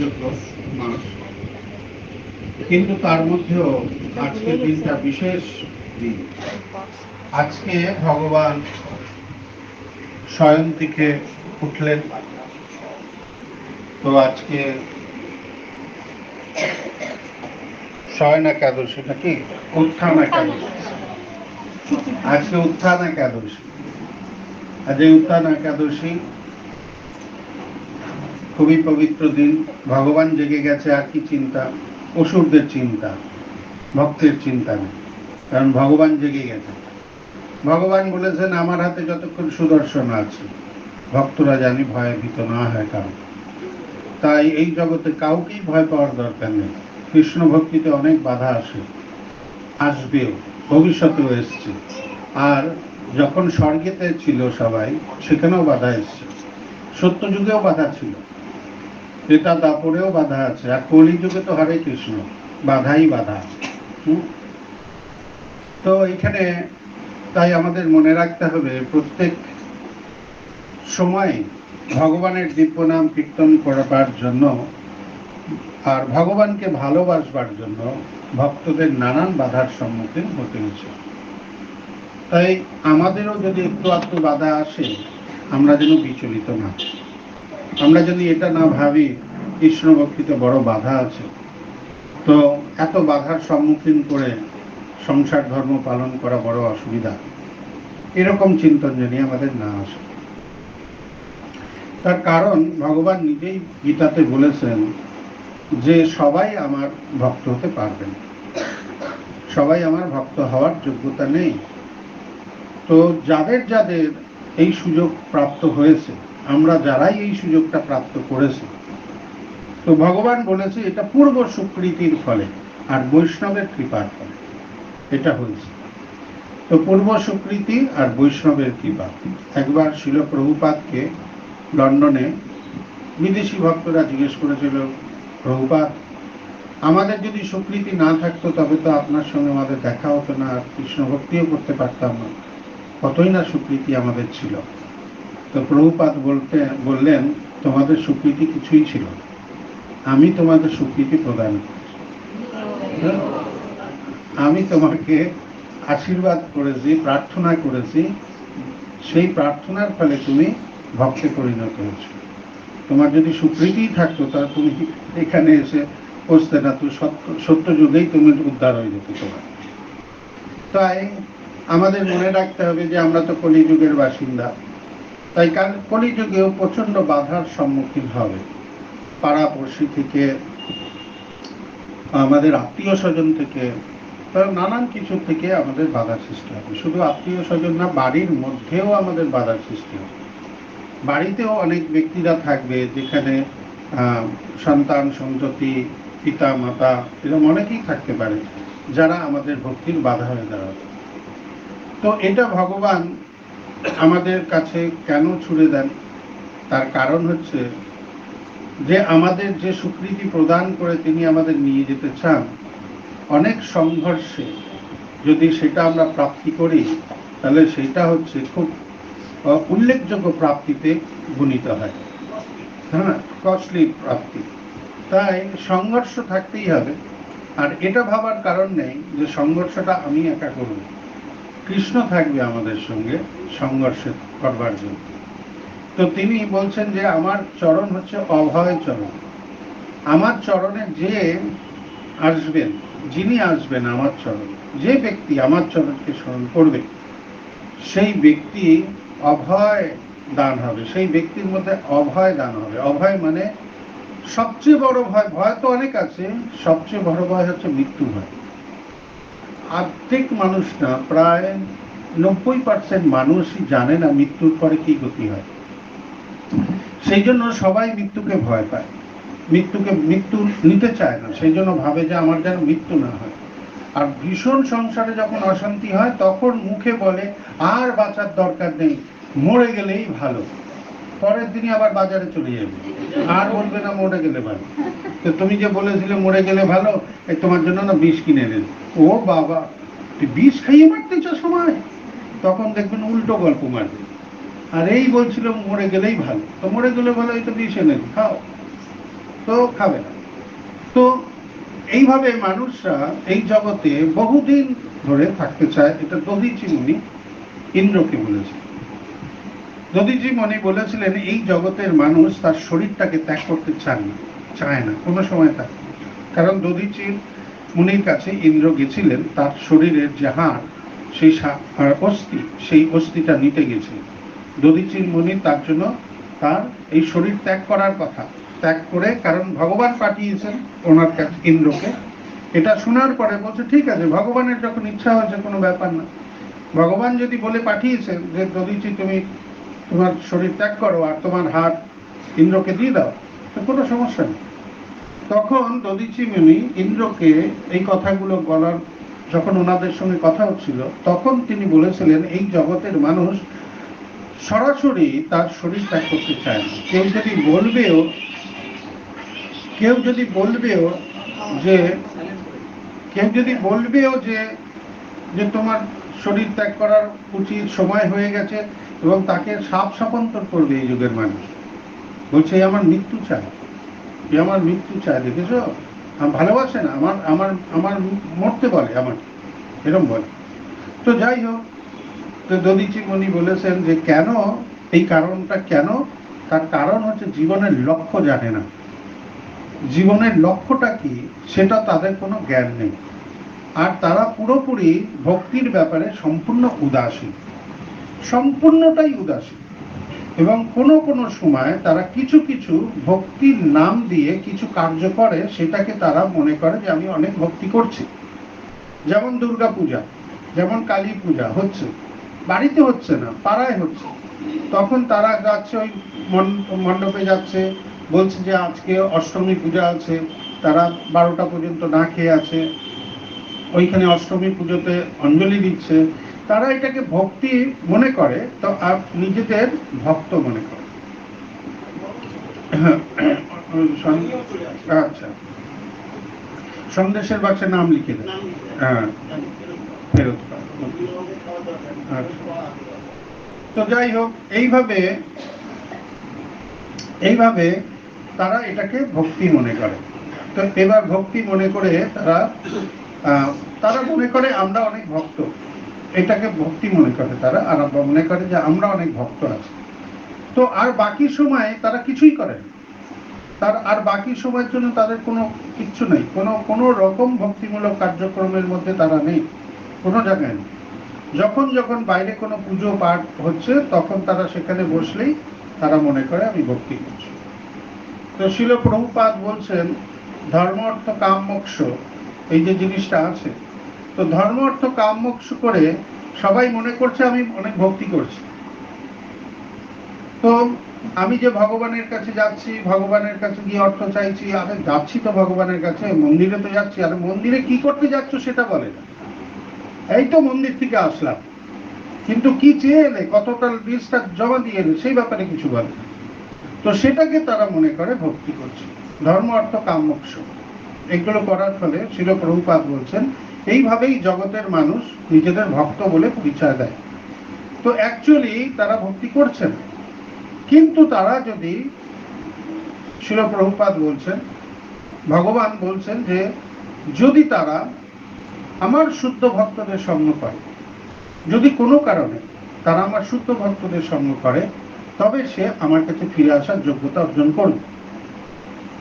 যোগ্য মাস, কিন্তু তার মধ্যেও আজকের দিনটা বিশেষ দিন। আজকে ভগবান শয়ন থেকে উঠলেন। তো আজকে শয়ন একাদশী নাকি উত্থান একাদশী, আজকে উত্থান একাদশী। আজ এই উত্থান একাদশী খুবই পবিত্র দিন। ভগবান জেগে গেছে, আর কি চিন্তা? অসুরদের চিন্তা, ভক্তের চিন্তা নেই, কারণ ভগবান জেগে গেছে। ভগবান বলেছেন আমার হাতে যতক্ষণ সুদর্শন আছে ভক্তরা জানি ভয়ে ভীত না হয় কারণ। তাই এই জগতে কাউকেই ভয় পাওয়ার দরকার নেই। কৃষ্ণ ভক্তিতে অনেক বাধা আসে, আসবেও, ভবিষ্যতেও এসছে। আর যখন স্বর্গেতে ছিল সবাই, সেখানেও বাধা এসছে। সত্যযুগেও বাধা ছিল, ত্রেতা দাপরেও বাধা আছে, আর কলিযুগে তো হরে কৃষ্ণ, বাধাই বাধা। তো এখানে তাই আমাদের মনে রাখতে হবে প্রত্যেক সময় ভগবানের দিব্য নাম কীর্তন করবার জন্য আর ভগবানকে ভালোবাসবার জন্য ভক্তদের নানান বাধার সম্মুখীন হতে হয়েছে। তাই আমাদেরও যদি একটু আধটু বাধা আসে, আমরা যেন বিচলিত না, আমরা যদি এটা না ভাবি কৃষ্ণ ভক্তিতে বড় বাধা আছে, তো এত বাধার সম্মুখীন করে সংসার ধর্ম পালন করা বড় অসুবিধা, এরকম চিন্তন জানি আমাদের না আসে। তার কারণ ভগবান নিজেই গীতাতে বলেছেন যে সবাই আমার ভক্ত হতে পারবেন, সবাই আমার ভক্ত হওয়ার যোগ্যতা নেই। তো যাদের যাদের এই সুযোগ প্রাপ্ত হয়েছে, আমরা যারাই এই সুযোগটা প্রাপ্ত করেছি, তো ভগবান বলেছে এটা পূর্ব সুকৃতির ফলে আর বৈষ্ণবের কৃপার ফলে এটা হয়েছে। তো পূর্ব সুকৃতি আর বৈষ্ণবের কৃপা। একবার শিল প্রভুপাদকে লন্ডনে বিদেশি ভক্তরা জিজ্ঞেস করেছিল, প্রভুপাদ আমাদের যদি সুকৃতি না থাকতো তবে তো আপনার সঙ্গে আমাদের দেখা হতো না, আর কৃষ্ণ ভক্তিও করতে পারতাম না, কতই না সুকৃতি আমাদের ছিল। তো প্রভুপাদ বললেন তোমাদের সুকৃতি কিছুই ছিল, আমি তোমাদের সুকৃতি প্রদান করেছি, আমি তোমাকে আশীর্বাদ করেছি, প্রার্থনা করেছি, সেই প্রার্থনার ফলে তুমি ভক্তে পরিণত হয়েছ। তোমার যদি সুকৃতি থাকতো তাহলে তুমি এখানে এসে বসতে না, তো সত্য যুগেই তুমি উদ্ধার হয়ে যেত তোমার। তাই আমাদের মনে রাখতে হবে যে আমরা তো কলিযুগের বাসিন্দা, তাই কলিযুগেও প্রচন্ড বাধার সম্মুখীন হবে। পাড়াপড়শি থেকে, আমাদের আত্মীয় স্বজন থেকে, নানান কিছু থেকে আমাদের বাধা সৃষ্টি হবে। শুধু আত্মীয় স্বজন না, বাড়ির মধ্যেও আমাদের বাধার সৃষ্টি হবে। বাড়িতেও অনেক ব্যক্তিরা থাকবে যেখানে সন্তান সন্ততি, পিতা মাতা, এরকম অনেকেই থাকতে পারে যারা আমাদের ভক্তির বাধা হয়ে দাঁড়াবে। তো এটা ভগবান আমাদের কাছে কেন ছুড়ে দেন? তার কারণ হচ্ছে যে আমাদের যে স্বীকৃতি প্রদান করে তিনি আমাদের নিয়ে যেতে চান, অনেক সংঘর্ষে যদি সেটা আমরা প্রাপ্তি করি তাহলে সেটা হচ্ছে খুব উল্লেখযোগ্য প্রাপ্তিতে গুণিত হয়, হ্যাঁ, কস্টলি প্রাপ্তি। তাই সংঘর্ষ থাকতেই হবে। আর এটা ভাবার কারণ নেই যে সংঘর্ষটা আমি একা করব, কৃষ্ণ থাকবে আমাদের সঙ্গে সংঘর্ষ করবার জন্য। তো তিনি বলছেন যে আমার চরণ হচ্ছে অভয় চরণ, আমার চরণে যে আসবেন, যিনি আসবেন আমার চরণ, যে ব্যক্তি আমার চরণকে স্মরণ করবে সেই ব্যক্তি অভয় দান হবে, সেই ব্যক্তির মধ্যে অভয় দান হবে। অভয় মানে সবচেয়ে বড় ভয়, ভয় তো অনেক আছে, সবচেয়ে বড় ভয় হচ্ছে মৃত্যু ভয়। আর্ধেক মানুষ না, প্রায় 90% মানুষই জানে না মৃত্যুর পরে কি গতি হয়। সেই জন্য সবাই মৃত্যুকে ভয় পায়, মৃত্যু নিতে চায় না, সেই জন্য ভাবে যে আমার যেন মৃত্যু না হয়। আর ভীষণ সংসারে যখন অশান্তি হয় তখন মুখে বলে আর বাঁচার দরকার নেই, মরে গেলেই ভালো। পরের দিনই আবার বাজারে চলে যাবে, আর বলবে না মরে গেলে ভালো। তো তুমি যে বলেছিলে মরে গেলে ভালো, তোমার জন্য না বিষ কিনে নেবে। ও বাবা, তুই বিষ খাইয়ে মারতেছ সময়, তখন দেখবেন উল্টো গল্প মারবে। আর এই বলছিল মরে গেলেই ভালো, তো মরে গেলে ভালো, এই তো বিষ এনে খাও। তো খাবে না। তো এইভাবে মানুষরা এই জগতে বহুদিন ধরে থাকতে চায়। এটা দধিচি মুনি ইন্দ্রকে বলেছে। দধিচি মুনি বলেছিলেন এই জগতের মানুষ তার শরীরটাকে ত্যাগ করতে চায় না কোনো সময় ত্যাগ। কারণ দধিচি মুনির কাছে ইন্দ্র গেছিলেন তার শরীরের যে হাড়, সেই অস্থি, সেই অস্থিটা নিতে গেছিলেন। দধিচি মুনি তার জন্য তার এই শরীর ত্যাগ করার কথা ত্যাগ করে, কারণ ভগবান পাঠিয়েছেন ওনার কাছে ইন্দ্রকে। এটা শোনার পরে বলছে ঠিক আছে, ভগবানের যখন ইচ্ছা হয়েছে কোনো ব্যাপার না। ভগবান যদি বলে পাঠিয়েছেন যে দধিচি তুমি তোমার শরীর ত্যাগ করো আর তোমার হাত ইন্দ্রকে দিয়ে দাও, তো কোনো সমস্যা নেই। তখন দধিচি মুনি ইন্দ্রকে এই কথাগুলো বলার, যখন ওনাদের সঙ্গে কথা হচ্ছিল, তখন তিনি বলেছিলেন এই জগতের মানুষ সরাসরি তার শরীর ত্যাগ করতে চায় না। কেউ যদি বলবেও যে তোমার শরীর ত্যাগ করার উচিত সময় হয়ে গেছে, এবং তাকে সাপ সাপান্তর করবে এই যুগের মানুষ, বলছে আমার মৃত্যু চায়, দেখেছো, আমার ভালোবাসে না, আমার মরতে বলে, আমার এরকম বলে। তো যাই হোক, তো দধিচি মুনি বলেছেন যে কেন, এই কারণটা কেন, তার কারণ হচ্ছে জীবনের লক্ষ্য জানে না। জীবনের লক্ষ্যটা কি সেটা তাদের কোনো জ্ঞান নেই, আর তারা পুরোপুরি ভক্তির ব্যাপারে সম্পূর্ণটাই উদাসীন। এবং কোনো সময় তারা কিছু ভক্তির নাম দিয়ে কিছু কার্য করে, সেটাকে তারা মনে করে যে আমি অনেক ভক্তি করছি। যেমন দুর্গা পূজা, যেমন কালী পূজা হচ্ছে, বাড়িতে হচ্ছে না, পাড়ায় হচ্ছে, তখন তারা যাচ্ছে ওই মণ্ডপে যাচ্ছে, বলছে যে আজকে অষ্টমী পূজা আছে, তারা 12টা পর্যন্ত না খেয়ে আছে, ওইখানে অষ্টমী পুজোতে অঞ্জলি দিচ্ছে। তারা এটাকে ভক্তি মনে করে, তো আর নিজেদের ভক্ত মনে করে। আচ্ছা, সন্দেশের বাক্সে নাম লিখে দেয়, হ্যাঁ ফেরত। তো যাই হোক, এইভাবে তারা এটাকে ভক্তি মনে করে। তো এবার ভক্তি মনে করে তারা মনে করে আমরা অনেক ভক্ত, এটাকে ভক্তি মনে করে তারা, আর মনে করে যে আমরা অনেক ভক্ত আছি। তো আর বাকি সময় তারা কিছুই করে না, আর বাকি সময়ের জন্য তাদের কোনো কিচ্ছু নেই, কোনো রকম ভক্তিমূলক কার্যক্রমের মধ্যে তারা নেই, কোনো জায়গায় নেই। যখন বাইরে কোনো পুজো পাঠ হচ্ছে, তখন তারা সেখানে বসলেই তারা মনে করে আমি ভক্তি করছি। তো শিল প্রভুপাদ বলছেন ধর্ম অর্থ কাম মোক্ষ, এই যে জিনিসটা আছে, তো ধর্ম অর্থ কাম মোক্ষ করে সবাই মনে করছে আমি অনেক ভক্তি করছি। তো আমি যে ভগবানের কাছে যাচ্ছি, ভগবানের কাছে গিয়ে অর্থ চাইছি, আরে যাচ্ছি তো ভগবানের কাছে, মন্দিরে তো যাচ্ছি, আর মন্দিরে কি করতে যাচ্ছ সেটা বলে না, এই তো মন্দির থেকে আসলাম, কিন্তু কি চেয়ে এলে, কতটা লিস্টটা জমা দিয়ে এলে, সেই ব্যাপারে কিছু বলে না। তো সেটাকে তারা মনে করে ভক্তি করছে। ধর্ম অর্থ কাম মোক্ষ এগুলো করার ফলে শিল প্রভুপাদ বলছেন এইভাবেই জগতের মানুষ নিজেদের ভক্ত বলে পরিচয় দেয়। তো অ্যাকচুয়ালি তারা ভক্তি করছে না, কিন্তু তারা যদি, শিল প্রভুপাদ বলছেন, ভগবান বলছেন যে যদি তারা আমার শুদ্ধ ভক্তদের সঙ্গ করে, যদি কোনো কারণে তারা আমার শুদ্ধ ভক্তদের সঙ্গ করে, তবে সে আমার কাছে ফিরে আসার যোগ্যতা অর্জন করবে।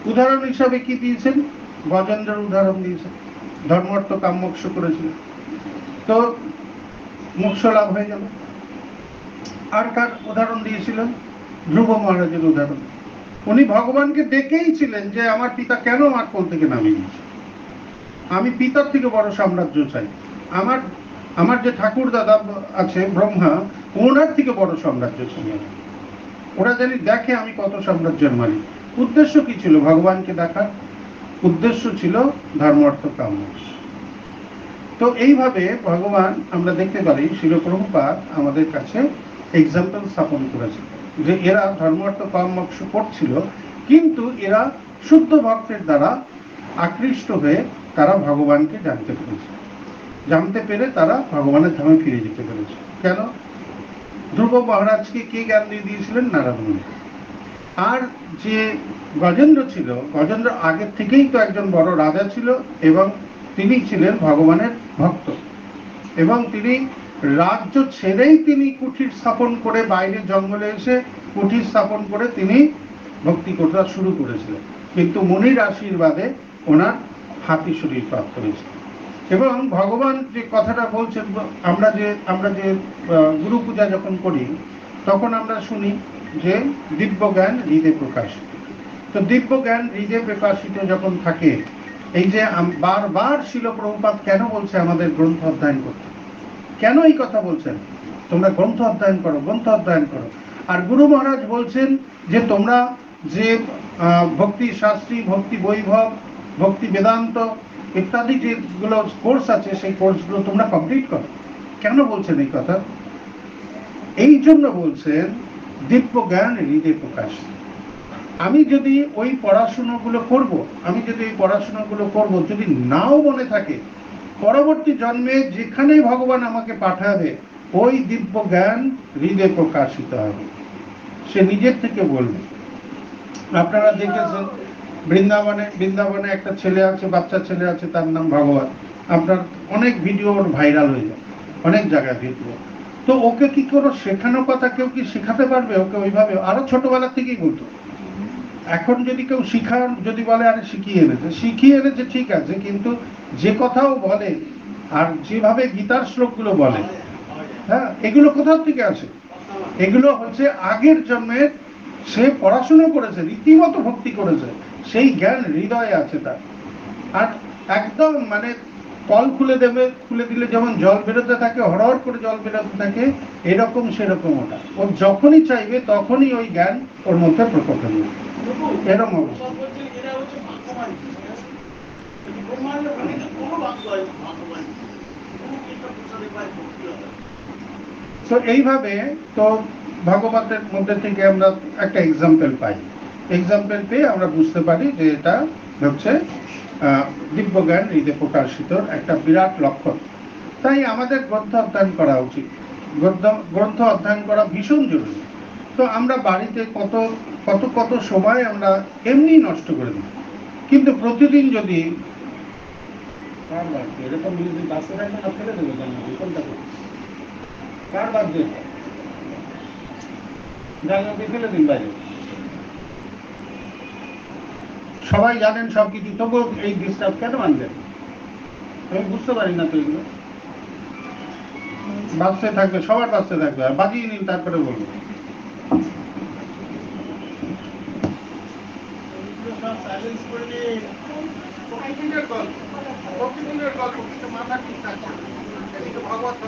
উদাহরণ হিসাবে কি দিয়েছেন, গজেন্দ্রের উদাহরণ দিয়েছেন, ধর্ম অর্থ কাম মোক্ষ করেছিলেন, তো মোক্ষ লাভ হয়ে গেল। আর কার উদাহরণ দিয়েছিলেন, ধ্রুব মহারাজের উদাহরণ। উনি ভগবানকে ডেকেই ছিলেন যে আমার পিতা কেন আমার কোল থেকে নামিয়ে দিয়েছে, আমি পিতার থেকে বড় সাম্রাজ্য চাই, আমার যে ঠাকুর দাদা আছে ব্রহ্মা, ওনার থেকে বড় সাম্রাজ্য চাই, ওরা জানি দেখে আমি কত সাম্রাজ্যের মালিক। উদ্দেশ্য কি ছিল, ভগবানকে দেখার উদ্দেশ্য ছিল ধর্ম অর্থ কাম মোক্ষ। তো এইভাবে ভগবান আমরা দেখতে পারি, শিল প্রভুপাদ আমাদের কাছে এক্সাম্পল স্থাপন করেছে যে এরা ধর্ম অর্থ কাম মোক্ষ করছিল, কিন্তু এরা শুদ্ধ ভক্তের দ্বারা আকৃষ্ট হয়ে তারা ভগবানকে জানতে পেরে তারা ভগবানের ধামে ফিরে যেতে পেরেছে। কেন, ধ্রুব মহারাজকে কে জ্ঞান দিয়ে দিয়েছিলেন, নারদ মুনি। আর যে গজেন্দ্র ছিল, গজেন্দ্র আগের থেকেই তো একজন বড় রাজা ছিল এবং তিনি ছিলেন ভগবানের ভক্ত, এবং তিনি রাজ্য ছেড়েই তিনি কুঠির স্থাপন করে বাইরে জঙ্গলে এসে কুঠির স্থাপন করে তিনি ভক্তি করতে শুরু করেছিলেন। কিন্তু মুনির আশীর্বাদে ওনার হাতি শরীর প্রাপ্ত হয়েছে। এবং ভগবান যে কথাটা বলছেন, আমরা যে গুরু পূজা যখন করি তখন আমরা শুনি যে দিব্য জ্ঞান হৃদয়ে প্রকাশিত। তো দিব্য জ্ঞান হৃদয়ে প্রকাশিত যখন থাকে, এই যে বারবার শিল প্রভুপাদ কেন বলছে আমাদের গ্রন্থ অধ্যয়ন করতে, কেন এই কথা বলছেন, তোমরা গ্রন্থ অধ্যয়ন করো, গ্রন্থ অধ্যয়ন করো। আর গুরু মহারাজ বলছেন যে তোমরা যে ভক্তি শাস্ত্রী, ভক্তি বৈভব, ভক্তি বেদান্ত ইত্যাদি যেগুলো কোর্স আছে সেই কোর্সগুলো তোমরা কমপ্লিট করো। কেন বলছেন এই কথা? এই জন্য বলছেন দিব্য জ্ঞান হৃদয়ে প্রকাশ। আমি যদি ওই পড়াশোনাগুলো করব, যদি নাও মনে থাকে, পরবর্তী জন্মে যেখানেই ভগবান আমাকে পাঠাবে ওই দিব্য জ্ঞান হৃদয়ে প্রকাশিত হবে, সে নিজের থেকে বলবে। আপনারা দেখেছেন বৃন্দাবনে একটা ছেলে আছে, বাচ্চা ছেলে আছে, তার নাম ভগবান। আপনার অনেক ভিডিও ওর ভাইরাল হয়ে যায়, অনেক জায়গায় ভিডিও। তো ওকে কি কোনো শেখানোর কথা কেউ কি শেখাতে পারবে? ওকে ওইভাবে আরো ছোটবেলা থেকেই বলতো। এখন যদি কেউ যদি বলে আরে শিখিয়ে এনেছে ঠিক আছে, কিন্তু যে কথাও বলে আর যেভাবে গীতার শ্লোকগুলো বলে, হ্যাঁ, এগুলো কোথাও থেকে আসে? এগুলো হচ্ছে আগের জন্মে সে পড়াশুনো করেছে, রীতিমতো ভক্তি করেছে, সেই জ্ঞান হৃদয়ে আছে তার। আর একদম মানে কল খুলে দিলে যেমন জল বেরোতে থাকে, হরহর করে জল বেরোতে থাকে, এরকম সেরকম ওটা। ও যখনই চাইবে তখনই ওই জ্ঞান ওর মধ্যে প্রকট হবে, এরকম অবস্থা। তো এইভাবে তো ভগবতের মধ্যে থেকে আমরা একটা এক্সাম্পল পেয়ে আমরা বুঝতে পারি যে এটা হচ্ছে দিব্য জ্ঞান হৃদয়ে প্রকাশিত একটা বিরাট লক্ষণ। তাই আমাদের গ্রন্থ অধ্যয়ন করা উচিত, গ্রন্থ অধ্যয়ন করা ভীষণ জরুরি। তো আমরা বাড়িতে কত সময় আমরা এমনি নষ্ট করে দিই, কিন্তু প্রতিদিন যদি এরকম বাসে রাখবেন না, ফেলে দেবে কোনটা কার বাদ দিয়ে ফেলে দিন বাইরে। সবাই জানেন সবকিছু, তবুও এই ডিস্টার্ব কেন আনবেন? আমি বুঝতে পারি না। তো এগুলো বাঁচতে থাকবে, সবার বাঁচতে থাকবে, আর বাজিয়ে নিন তারপরে বলবো। মাথা ঠিক থাকছে, ভগবত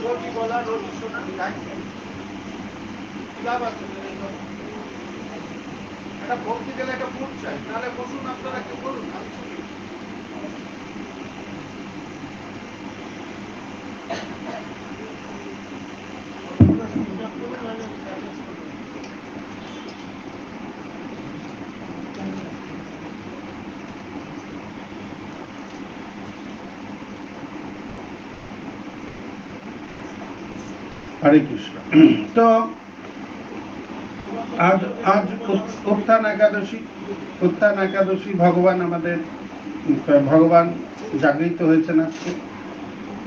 রোজি বলা, রোজি শোনা, একটা ভক্তি গেলে একটা মুড চাই, তাহলে বসুন আপনারা, কেউ বলুন, আমি শুনি। হরে কৃষ্ণ। তো আজ উত্থান একাদশী ভগবান জাগৃত হয়েছেন আজকে।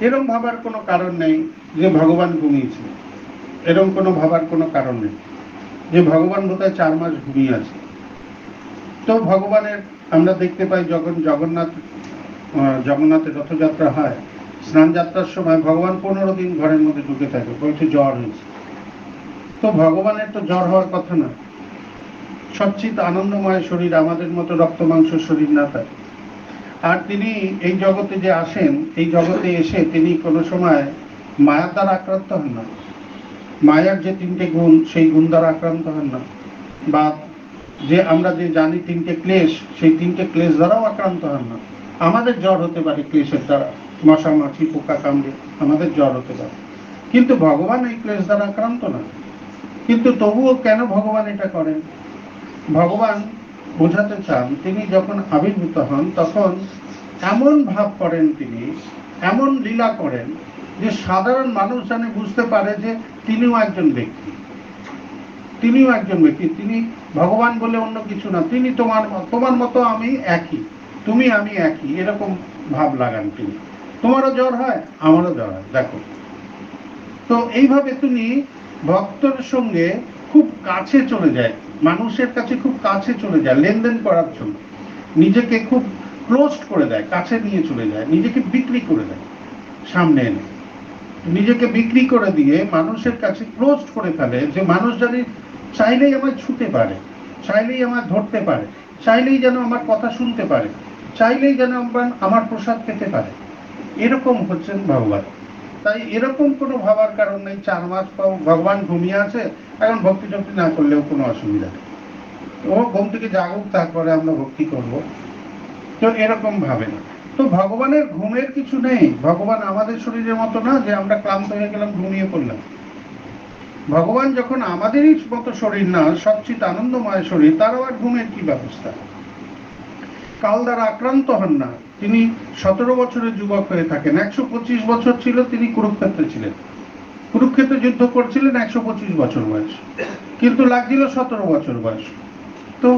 এরকম ভাবার কোনো কারণ নেই যে ভগবান ঘুমিয়েছে, এরকম কোনো ভাবার কোনো কারণ নেই যে ভগবান বোধহয় 4 মাস ঘুমিয়ে আছে। তো ভগবানের আমরা দেখতে পাই যখন জগন্নাথের রথযাত্রা হয়, স্নান যাত্রার সময় ভগবান 15 দিন ঘরের মধ্যে ঢুকে থাকে, বলছে জ্বর হয়েছে। তো ভগবানের তো জ্বর হওয়ার কথা না, সচ্চিত আনন্দময় শরীর, আমাদের মতো রক্ত মাংস শরীর না তার। আর তিনি এই জগতে যে আসেন, এই জগতে এসে তিনি কোনো সময় মায়ার দ্বারা আক্রান্ত হন না, মায়ার যে 3টে গুণ সেই গুণ দ্বারা আক্রান্ত হন না, বা যে আমরা যে জানি 3টে ক্লেশ, সেই 3টে ক্লেশ দ্বারাও আক্রান্ত হন না। আমাদের জ্বর হতে পারে ক্লেশের দ্বারা, মশা মাছি পোকা কামড়ে আমাদের জ্বর হতে পারে, কিন্তু ভগবান এই ক্লেশ দ্বারা আক্রান্ত না। কিন্তু তবুও কেন ভগবান এটা করেন? ভগবান বোঝাতে চান, তিনি যখন আবির্ভূত হন তখন এমন ভাব করেন, তিনি এমন লীলা করেন যে সাধারণ মানুষ জানে বুঝতে পারে যে তিনিও একজন ব্যক্তি, তিনিও একজন ব্যক্তি, তিনি ভগবান বলে অন্য কিছু না, তিনি তোমার মতো আমি একই, তুমি আমি একই, এরকম ভাব লাগান তিনি। তোমারও জ্বর হয়, আমারও জ্বর হয়, দেখো। তো এইভাবে তুমি ভক্তের সঙ্গে খুব কাছে চলে যায়, মানুষের কাছে খুব কাছে চলে যায় লেনদেন করার জন্য, নিজেকে খুব ক্লোজ করে দেয়, কাছে নিয়ে চলে যায়, নিজেকে বিক্রি করে দেয় সামনে এনে, নিজেকে বিক্রি করে দিয়ে মানুষের কাছে ক্লোজ করে ফেলে, যে মানুষ জানি চাইলেই আমায় ছুতে পারে, চাইলেই আমায় ধরতে পারে, চাইলেই যেন আমার কথা শুনতে পারে, চাইলেই যেন আমার প্রসাদ পেতে পারে। এরকম হচ্ছেন ভগবান। তাই এরকম কোনো ভাবার কারণ নেই 4 মাস ভগবান ঘুমিয়ে আছে, এখন ভক্তি টক্তি না করলেও কোনো অসুবিধা নেই, ও ঘুম থেকে জাগুক, তারপরে আমরা ভক্তি করব, তো এরকম ভাবে না। তো ভগবানের ঘুমের কিছু নেই, ভগবান আমাদের শরীরের মতো না যে আমরা ক্লান্ত হয়ে গেলাম ঘুমিয়ে পড়লাম। ভগবান যখন আমাদেরই মতো শরীর না, সবচেয়ে আনন্দময় শরীর, তার আবার ঘুমের কি ব্যবস্থা? কাল দ্বারা আক্রান্ত হন না, তিনি 17 বছরের যুবক হয়ে থাকেন, 125 বছর ছিল তিনি কুরুক্ষেত্রে ছিলেন, কুরুক্ষেত্রে যুদ্ধ করছিলেন 125 বছর বয়স, কিন্তু লাগছিল 17 বছর বয়স। তো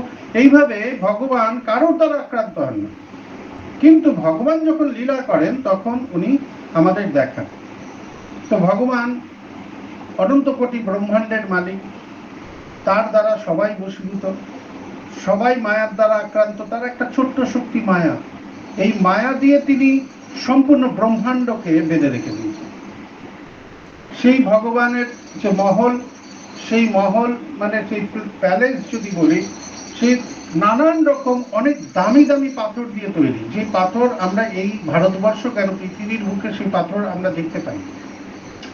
এইভাবে ভগবান কারো দ্বারা আক্রান্ত হন না, কিন্তু ভগবান যখন লীলা করেন তখন উনি আমাদের দেখান। তো ভগবান অনন্ত কোটি ব্রহ্মাণ্ডের মালিক, তার দ্বারা সবাই বশীভূত, সবাই মায়ার দ্বারা আক্রান্ত, তার একটা ছোট্ট শক্তি মায়া, এই মায়া দিয়ে তিনি সম্পূর্ণ ব্রহ্মাণ্ডকে বেঁধে রেখে দিয়েছেন। সেই ভগবানের যে মহল, সেই মহল মানে সেই প্যালেস যদি বলি, সেই নানান রকম অনেক দামি দামি পাথর দিয়ে তৈরি, যে পাথর আমরা এই ভারতবর্ষ কেন পৃথিবীর বুকে সেই পাথর আমরা দেখতে পাই,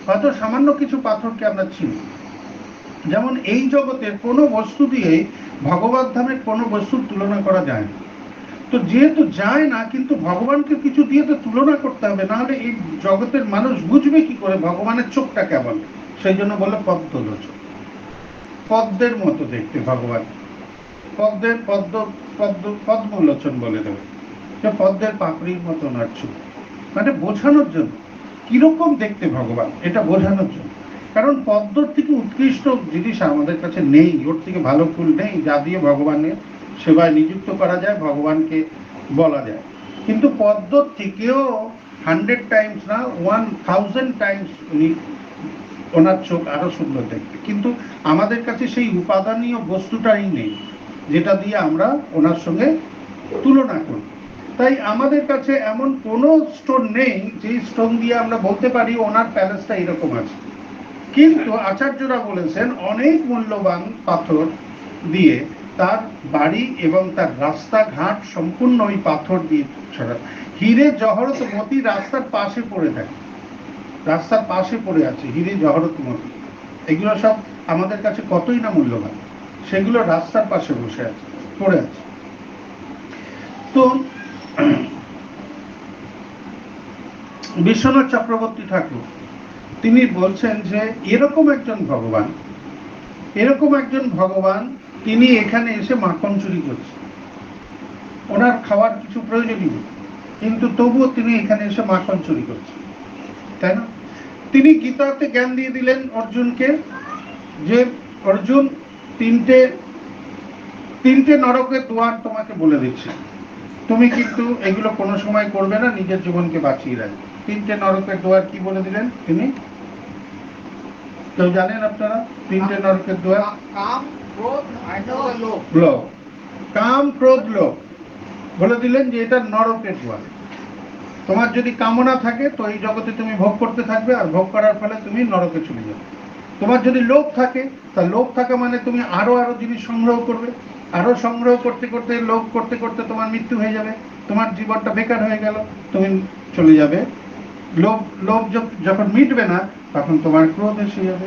হয়তো সামান্য কিছু পাথরকে আমরা চিনি। যেমন এই জগতের কোনো বস্তু দিয়ে ভগবত ধামের কোনো বস্তুর তুলনা করা যায় না। তো যেহেতু যায় না, কিন্তু ভগবানকে কিছু দিয়ে তো তুলনা করতে হবে, নাহলে এই জগতের মানুষ বুঝবে কি করে ভগবানের চোখটা কেমন। সেই জন্য বলে পদ্মলোচন, পদ্মের মতো দেখতে ভগবান, পদ্মের পদ্মলোচন বলে দেবে, যে পদ্মের পাপড়ির মতো ওনার চোখ, মানে বোঝানোর জন্য কিরকম দেখতে ভগবান, এটা বোঝানোর জন্য। কারণ পদ্মর থেকে উৎকৃষ্ট জিনিস আমাদের কাছে নেই, ওর থেকে ভালো ফুল নেই যা দিয়ে ভগবানের সেবায় নিযুক্ত করা যায়, ভগবানকে বলা যায়। কিন্তু পদ্মর থেকেও 100 টাইমস না 1000 টাইমস উনি, ওনার চোখ আরো সুন্দর দেখতে, কিন্তু আমাদের কাছে সেই উপাদানীয় বস্তুটাই নেই যেটা দিয়ে আমরা ওনার সঙ্গে তুলনা করি। তাই আমাদের কাছে এমন কোনো স্টোন নেই যে স্টোন দিয়ে আমরা বলতে পারি ওনার প্যালেসটা এরকম আছে। কিন্তু আচার্যরা বলেছেন অনেক মূল্যবান পাথর দিয়ে তার বাড়ি এবং তার রাস্তাঘাট সম্পূর্ণ ওই পাথর দিয়ে ছড়া, হিরে জহরত মতি রাস্তার পাশে পড়ে থাকে, রাস্তার পাশে পড়ে আছে হিরে জহরত মতি, এগুলো সব আমাদের কাছে কতই না মূল্যবান, সেগুলো রাস্তার পাশে বসে আছে, পড়ে আছে। তো বিশ্বনাথ চক্রবর্তী ঠাকুর তিনি বলছেন যে এরকম একজন ভগবান, এরকম একজন ভগবান, তিনি এখানে এসে মাখন চুরি করছেন, ওনার খাওয়ার কিছু প্রয়োজনই নেই, কিন্তু তবুও তিনি এখানে এসে মাখন চুরি করছেন, তাই না? তিনি গীতাতে জ্ঞান দিয়ে দিলেন অর্জুনকে, যে অর্জুন তিনটে নরকের দুয়ার তোমাকে বলে দিচ্ছে, তুমি কিন্তু এগুলো কোনো সময় করবে না, নিজের জীবনকে বাঁচিয়ে রাখবে। 3টে নরকের দুয়ার কি বলে দিলেন তিনি? কেউ জানেন আপনারা 3টে নরকের দুয়ার? কাম, ক্রোধ, লোভ। কাম, ক্রোধ, লোভ বলে দিলেন যে এটা নরকের দুয়ার। তোমার যদি কামনা থাকে তো এই জগতে তুমি ভোগ করতে থাকবে, আর ভোগ করার ফলে তুমি নরকে চলে যাবে। তোমার যদি লোভ থাকে, তা লোভ থাকা মানে তুমি আরো জিনিস সংগ্রহ করবে, আরো সংগ্রহ করতে করতে লোভ করতে করতে তোমার মৃত্যু হয়ে যাবে, তোমার জীবনটা বেকার হয়ে গেল, তুমি চলে যাবে। লোভ যখন মিটবে না তখন তোমার ক্রোধ এসে যাবে,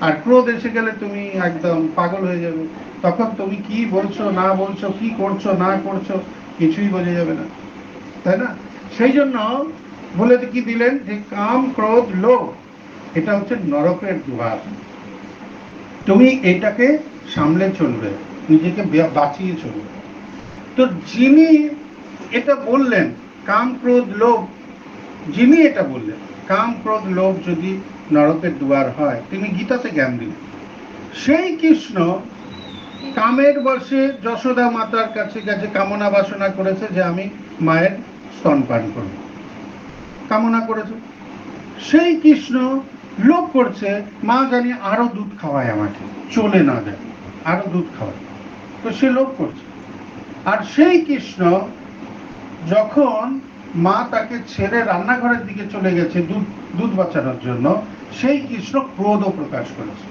আর ক্রোধ এসে গেলে তুমি একদম পাগল হয়ে যাবে, তখন তুমি কি বলছো না বলছো, কি করছো না করছো কিছুই বোঝা যাবে না, তাই না? সেই জন্য বলে কি দিলেন যে কাম, ক্রোধ, লোভ এটা হচ্ছে নরকের দুয়ার, তুমি এটাকে সামলে চলবে, নিজেকে বাঁচিয়ে চলবে। তো যিনি এটা বললেন কাম, ক্রোধ, লোভ, যিনি এটা বললেন, কাম ক্রোধ লোভ যদি নরকের দুয়ার হয়, তিনি গীতাতে জ্ঞান দিলেন। সেই কৃষ্ণ কামের বশে যশোদা মাতার কাছে কাছে কামনা বাসনা করেছে যে আমি মায়ের স্তনপান করব, কামনা করেছে। সেই কৃষ্ণ লোভ করছে, মা জানি আরো দুধ খাওয়ায় আমাকে, চলে না যায়, আরো দুধ খাওয়ায়, তো সে লোভ করছে। আর সেই কৃষ্ণ যখন মা তাকে ছেড়ে রান্নাঘরের দিকে চলে গেছে দুধ বাঁচানোর জন্য, সেই কৃষ্ণ ক্রোধ প্রকাশ করেছে।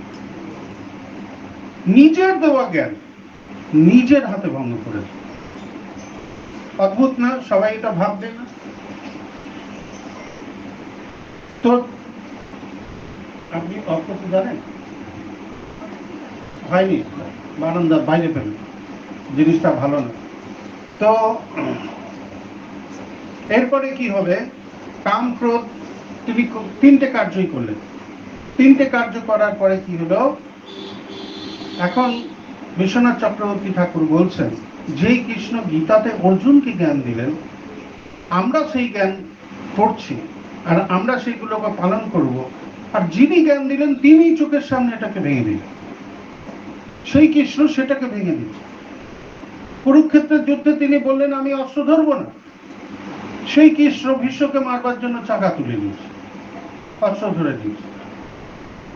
নিজের দেওয়া জ্ঞান নিজের হাতে ভঙ্গ করেছে। অদ্ভুত না? সবাই এটা ভাববে না? তো আপনি অর্থ জানেন হয়নি, বারান্দার বাইরে ফেলেন, জিনিসটা ভালো না। তো এরপরে কি হবে? কাম ক্রোধ তিনি তিনটে কার্যই করলেন। তিনটে কার্য করার পরে কি হলো? এখন বিশ্বনাথ চক্রবর্তী ঠাকুর বলছেন, যেই কৃষ্ণ গীতাতে অর্জুনকে জ্ঞান দিলেন, আমরা সেই জ্ঞান পড়ছি আর আমরা সেইগুলোকে পালন করব। আর যিনি জ্ঞান দিলেন তিনি চোখের সামনে এটাকে ভেঙে দিলেন। সেই কৃষ্ণ সেটাকে ভেঙে দিচ্ছে। কুরুক্ষেত্রের যুদ্ধে তিনি বললেন আমি অস্ত্র ধরবো না, সেই কৃষ্ণ ভীষ্মকে মারবার জন্য চাকা তুলে দিয়েছে, অস্ত্র ধরে দিয়েছে।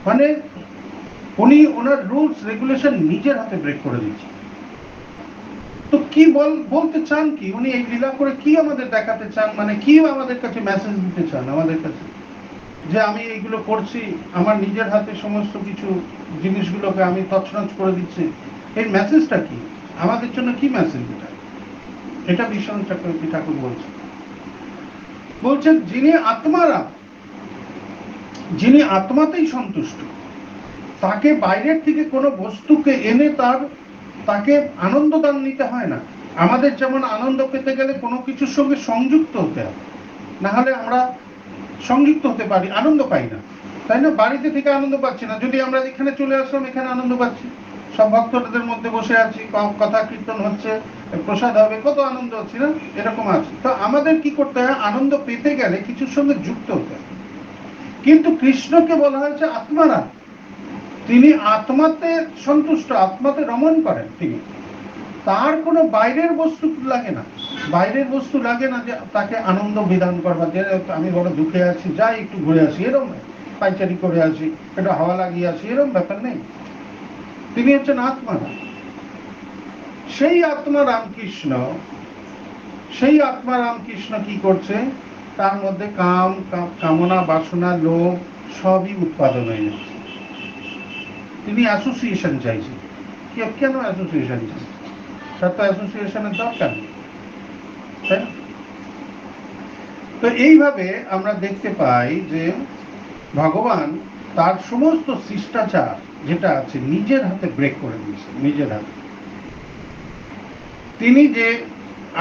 মানে উনি ওনার রুলস রেগুলেশন নিজের হাতে ব্রেক করে দিচ্ছে। তো কি বলতে চান কি উনি এই লীলা করে? কি আমাদের দেখাতে চান? মানে কি আমাদের কাছে মেসেজ দিতে চান আমাদের কাছে? যে আমি এইগুলো করছি, আমার নিজের হাতে সমস্ত কিছু জিনিসগুলোকে আমি তছনছ করে দিচ্ছি, এর মেসেজটা কি আমাদের জন্য? কি মেসেজ এটা? এটা বিশ্বনাথ চক্রবর্তী ঠাকুর বলছেন যিনি আত্মাতেই সন্তুষ্ট, তাকে বাইরের থেকে কোনো বস্তুকে এনে তাকে আনন্দ দান নিতে হয় না। আমাদের যেমন আনন্দ পেতে গেলে কোনো কিছুর সঙ্গে সংযুক্ত হতে হবে, না হলে আমরা সংযুক্ত হতে পারি, আনন্দ পাই না, তাই না? বাড়িতে থেকে আনন্দ পাচ্ছি না, যদি আমরা এখানে চলে আসলাম, এখানে আনন্দ পাচ্ছি, সব ভক্তদের মধ্যে বসে আছি, কথা কীর্তন হচ্ছে, প্রসাদ হবে, কত আনন্দ হচ্ছে না? এরকম আছে। তো আমাদের কি করতে হয়? আনন্দ পেতে গেলে কিছুর সঙ্গে যুক্ত হতে হয়। কিন্তু কৃষ্ণকে বলা হয়েছে আত্মারা, তিনি আত্মাতে সন্তুষ্ট, আত্মাতে রমণ করেন। তিনি, তার কোনো বাইরের বস্তু লাগে না, বাইরের বস্তু লাগে না যে তাকে আনন্দ বিধান করবার, যে আমি বড় দুঃখে আছি, যাই একটু ঘুরে আসি, এরকম পাইচারি করে আসি, একটু হাওয়া লাগিয়ে আসি, এরকম ব্যাপার নেই। তিনি হচ্ছেন আত্মারা। সেই আত্মা রামকৃষ্ণ কি করছে? তার মধ্যে কামনা বাসনা লোভ সবই উৎপাদন হয়ে যাচ্ছে। তিনি অ্যাসোসিয়েশন চাইছেন। কেন অ্যাসোসিয়েশন চাইছেন? তার তো অ্যাসোসিয়েশনের দরকার নেই, তাই? তো এইভাবে আমরা দেখতে পাই যে ভগবান তার সমস্ত শিষ্টাচার যেটা আছে নিজের হাতে ব্রেক করে দিয়েছে, নিজের হাতে। তিনি যে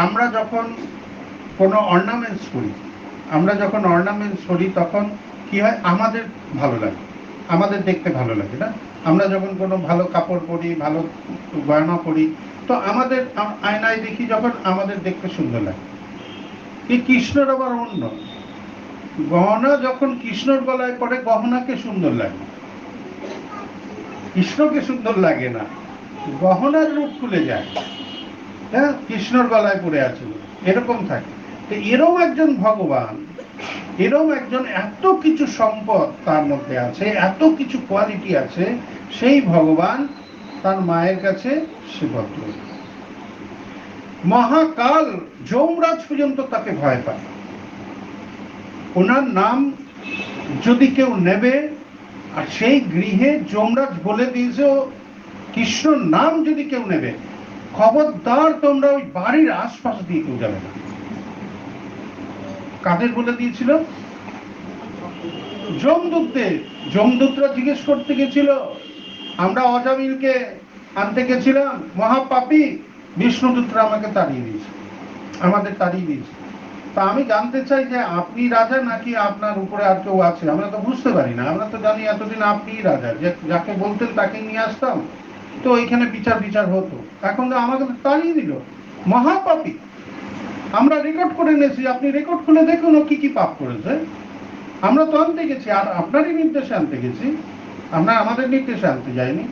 আমরা যখন কোনো অর্নামেন্টস করি, তখন কি হয়? আমাদের ভালো লাগে, আমাদের দেখতে ভালো লাগে না? আমরা যখন কোনো ভালো কাপড় পরি, ভালো গয়না পরি, তো আমাদের আয়নায় দেখি যখন, আমাদের দেখতে সুন্দর লাগে। এই কৃষ্ণর আবার অন্য, গহনা যখন কৃষ্ণর গলায় পড়ে, গহনাকে সুন্দর লাগে, কৃষ্ণকে সুন্দর লাগে না, গহনার রূপ খুলে যায়। হ্যাঁ, কৃষ্ণর গলায় পড়ে আছে, এরকম থাকে। তো এরকম একজন ভগবান, এরকম একজন, এত কিছু সম্পদ তার মধ্যে আছে, এত কিছু কোয়ালিটি আছে, সেই ভগবান তার মায়ের কাছে সেবদ্ধ। মহাকাল যমরাজ পর্যন্ত তাকে ভয় পায়। ওনার নাম যদি কেউ নেবে, আর সেই গৃহে যমরাজ বলে দিয়েছে কৃষ্ণর নাম যদি কেউ নেবে, খবরদার তোমরা ওই বাড়ির আশপাশ দিয়ে কেউ যাবে না। কাদের বলে দিয়েছিল? যমদূতদের। যমদূতরা জিজ্ঞেস করতে গেছিল, আমরা অজামিলকে আনতে গেছিলাম, মহাপাপী, বিষ্ণুদূতরা আমাকে তাড়িয়ে দিয়েছে, আমাদের তাড়িয়ে দিয়েছে। তা আমি জানতে চাই যে আপনি রাজা নাকি আপনার উপরে আর কেউ আছে? আমরা তো বুঝতে পারি না, আমরা তো জানি এতদিন আপনিই রাজা, যে যাকে বলতেন তাকে নিয়ে আসতাম, তো ওইখানে বিচার হতো। এখন তো আমাকে তাড়িয়ে দিল, মহাপাপী। আমরা রেকর্ড করে নিয়েছি, আপনি রেকর্ড খুলে দেখুন ও কি কি পাপ করেছে। আমরা তো আনতে গেছি, আর আপনারই নির্দেশে আনতে গেছি, আমরা আমাদের নির্দেশে আনতে যাইনি।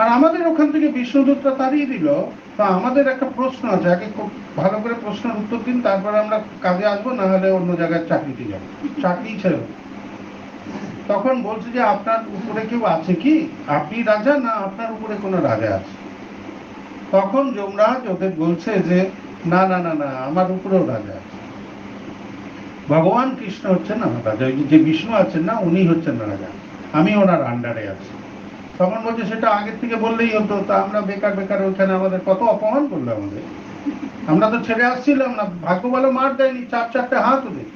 আর আমাদের ওখান থেকে বিষ্ণুদূতটা তাড়িয়ে দিল। তা আমাদের একটা প্রশ্ন আছে, আগে খুব ভালো করে প্রশ্নের উত্তর দিন, তারপরে আমরা কাজে আসবো, না হলে অন্য জায়গায় চাকরিতে যাবো, চাকরি ছেড়ে। তখন বলছে যে আপনার উপরে কেউ আছে কি, আপনি রাজা না আপনার উপরে কোনো রাজা আছে? তখন যমরাজ ওদের বলছে যে না না না না, আমার উপরেও রাজা আছে, ভগবান কৃষ্ণ হচ্ছেন আমার রাজা, যে বিষ্ণু আছেন না উনি হচ্ছেন রাজা, আমি ওনার আন্ডারে আছি। তখন বলছে সেটা আগের থেকে বললেই হতো, তা আমরা বেকার বেকার ওখানে আমাদের কত অপমান করলো আমাদের, আমরা তো ছেড়ে আসছিলাম না, ভাগ্য ভালো মার দেয়নি, চারটে হাত ওদের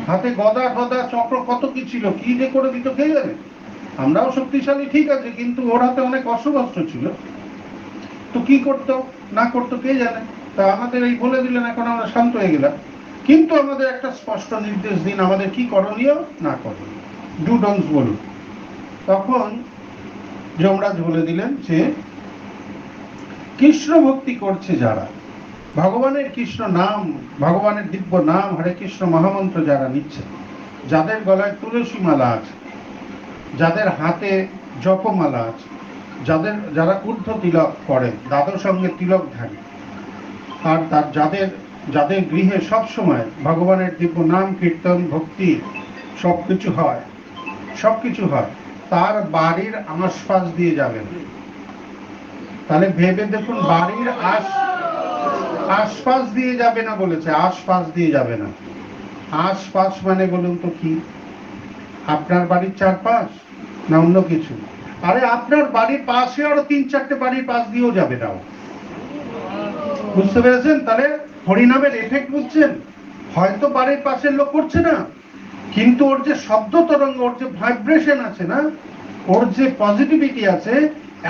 হাতে, গদা গদা চক্র কত কি ছিল, কি যে করে দিত কে জানে। আমরাও শক্তিশালী ঠিক আছে, কিন্তু ওর হাতে অনেক অস্ত্র ছিল, তো কি করতো না করতো কে জানে। তা আমাদের এই বলে দিলেন, এখন আমরা শান্ত হয়ে গেলাম, কিন্তু আমাদের একটা স্পষ্ট নির্দেশ দিন, আমাদের কি করণীয় না করণীয়, ডু ডোন্টস বলুন। তখন যমরাজ বলে দিলেন যে কৃষ্ণ ভক্তি করছে যারা, ভগবানের কৃষ্ণ নাম, ভগবানের দিব্য নাম হরে কৃষ্ণ মহামন্ত্র যারা নিচ্ছে, যাদের গলায় তুলসী মালা আছে, যাদের হাতে জপমালা আছে, যারা ঊর্ধ্ব তিলক করেন, দ্বাদশ সঙ্গে তিলক ধারী, আর যাদের যাদের গৃহে সব সময় ভগবানের দিব্য নাম কীর্তন ভক্তি সবকিছু হয়, তার বাড়ির আশপাশ দিয়ে যাবেন। তাহলে ভেবে দেখুন, বাড়ির আশপাশ দিয়ে যাবে না বলেছে, আশপাশ দিয়ে যাবে না। আশপাশ মানে বলুন তো কি, আপনার বাড়ির চারপাশ না অন্য কিছু? আরে আপনার বাড়ির পাশে আরো 3-4টে বাড়ির পাশ দিয়েও যাবে না। বুঝতে পেরেছেন? তাহলে হরিনামের এফেক্ট বুঝছেন? হয়তো বাড়ির পাশের লোক করছে না, কিন্তু ওর যে শব্দ তরঙ্গ, ওর যে ভাইব্রেশন আছে না, ওর যে পজিটিভিটি আছে,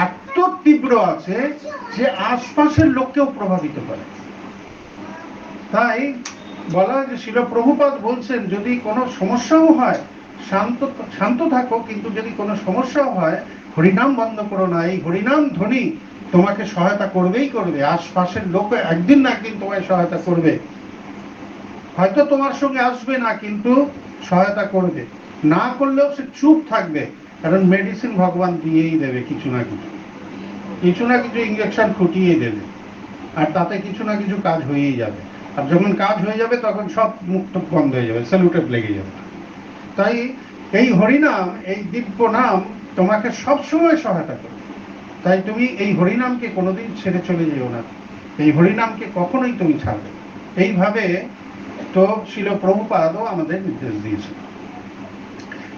এত তীব্র আছে যে আশপাশের লোককেও প্রভাবিত করে। তাই বলা হয় যে শিল প্রভুপাদ বলছেন, যদি কোনো সমস্যাও হয় শান্ত থাকো, কিন্তু যদি কোনো সমস্যাও হয় হরিনাম বন্ধ করো না। এই হরিনাম ধ্বনি তোমাকে সহায়তা করবেই করবে, আশপাশের লোক একদিন না একদিন তোমায় সহায়তা করবে, হয়তো তোমার সঙ্গে আসবে না কিন্তু সহায়তা করবে, না করলেও সে চুপ থাকবে, কারণ মেডিসিন ভগবান দিয়েই দেবে, কিছু না কিছু ইঞ্জেকশন ফুটিয়ে দেবে, আর তাতে কিছু না কিছু কাজ হয়েই যাবে। আর যখন কাজ হয়ে যাবে তখন সব মুক্ত বন্ধ হয়ে যাবে, স্যালুটেড লেগে যাবে। তাই এই হরিনাম, এই দিব্য নাম তোমাকে সবসময় সহায়তা করবে। তাই তুমি এই হরিনামকে কোনোদিন ছেড়ে চলে যেও না, এই হরিনামকে কখনোই তুমি ছাড়বে। এইভাবে তো শিল প্রভুপাদও আমাদের নির্দেশ দিয়েছে।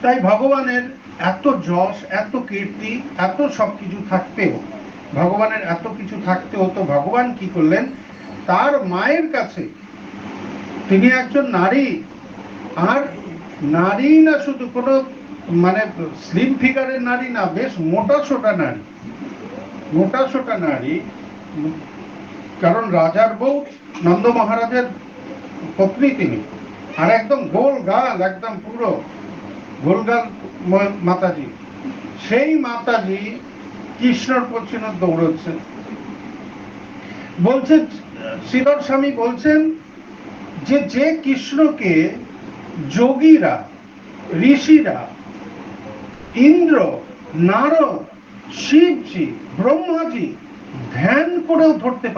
তাই ভগবানের এত যশ, এত কীর্তি, এত সবকিছু থাকতেও, ভগবানের এত কিছু থাকতেও তো ভগবান কি করলেন, তার মায়ের কাছে, তিনি একজন নারী, আর নারী না শুধু কোনো মানে স্লিম ফিগারের নারী না, বেশ মোটা সোটা নারী, কারণ রাজার বউ নন্দ মহারাজের পত্নী তিনি, আর একদম গোল গাল, একদম পুরো গোলগাল মাতাজি, সেই মাতাজি কৃষ্ণর পেছনে দৌড়চ্ছে। বলছেন শ্রীধর স্বামী বলছেন যে কৃষ্ণকে যোগীরা, ঋষিরা, ইন্দ্র, নারদ, শিবজি, ব্রহ্মাজি ধ্যান করেও ধরতে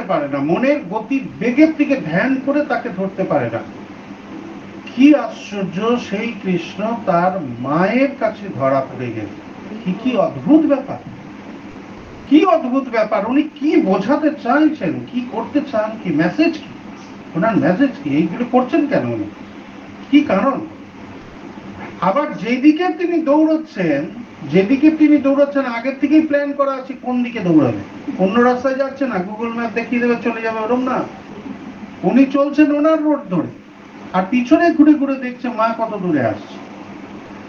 পারে না, মনের গতি বেগের থেকে ধ্যান করে তাকে ধরতে পারে না। কি আশ্চর্য, সেই কৃষ্ণ তার মায়ের কাছে ধরা পড়ে গেল। কি অদ্ভুত ব্যাপার, উনি কি বোঝাতে চাইছেন, কি করতে চান, কি মেসেজ, কি ওনার মেসেজ কি, এইগুলো করছেন কেন উনি, কি কারণ? আবার যেদিকে তিনি দৌড়াচ্ছেন আগের থেকেই প্ল্যান করা আছে কোন দিকে দৌড়াবে। অন্য রাস্তায় যাচ্ছে না, গুগল ম্যাপ দেখিয়ে দেবে চলে যাবে, ওরম না। উনি চলছেন ওনার রোড ধরে, আর পিছনে ঘুরে ঘুরে দেখছে মা কত দূরে আসছে,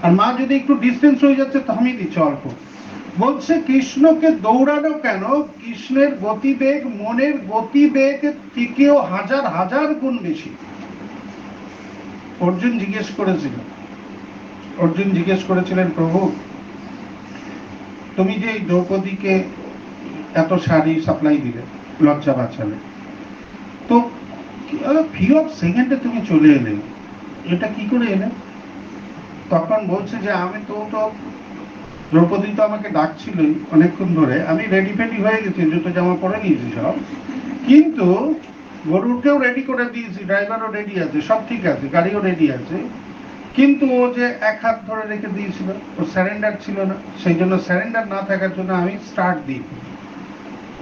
আর মা যদি একটু ডিস্টেন্স হয়ে যাচ্ছে থামিয়ে দিচ্ছে অল্প। বলছে কৃষ্ণকে দৌড়ানো কেন, কৃষ্ণের গতিবেগ মনের গতিবেগ থেকেও হাজার হাজার গুণ বেশি। অর্জুন জিজ্ঞেস করেছিলেন প্রভু, তুমি যে দ্রৌপদীকে এত শাড়ি সাপ্লাই দিলে, লজ্জা বাঁচালে, তো ফিউ অফ সেকেন্ডে তুমি চলে এলে, এটা কি করে এলে? তখন বলছে যে আমি তো দ্রৌপদী তো আমাকে ডাকছিলই অনেকক্ষণ ধরে, আমি রেডি ফেডি হয়ে গেছি, জুতো জামা পরে নিয়েছি সব, কিন্তু গরুরকেও রেডি করে দিয়েছি, ড্রাইভারও রেডি আছে, সব ঠিক আছে, গাড়িও রেডি আছে, কিন্তু ও যে এক হাত ধরে রেখে দিয়েছিল, ও স্যারেন্ডার ছিল না, সেই জন্য স্যারেন্ডার না থাকার জন্য আমি স্টার্ট দিই।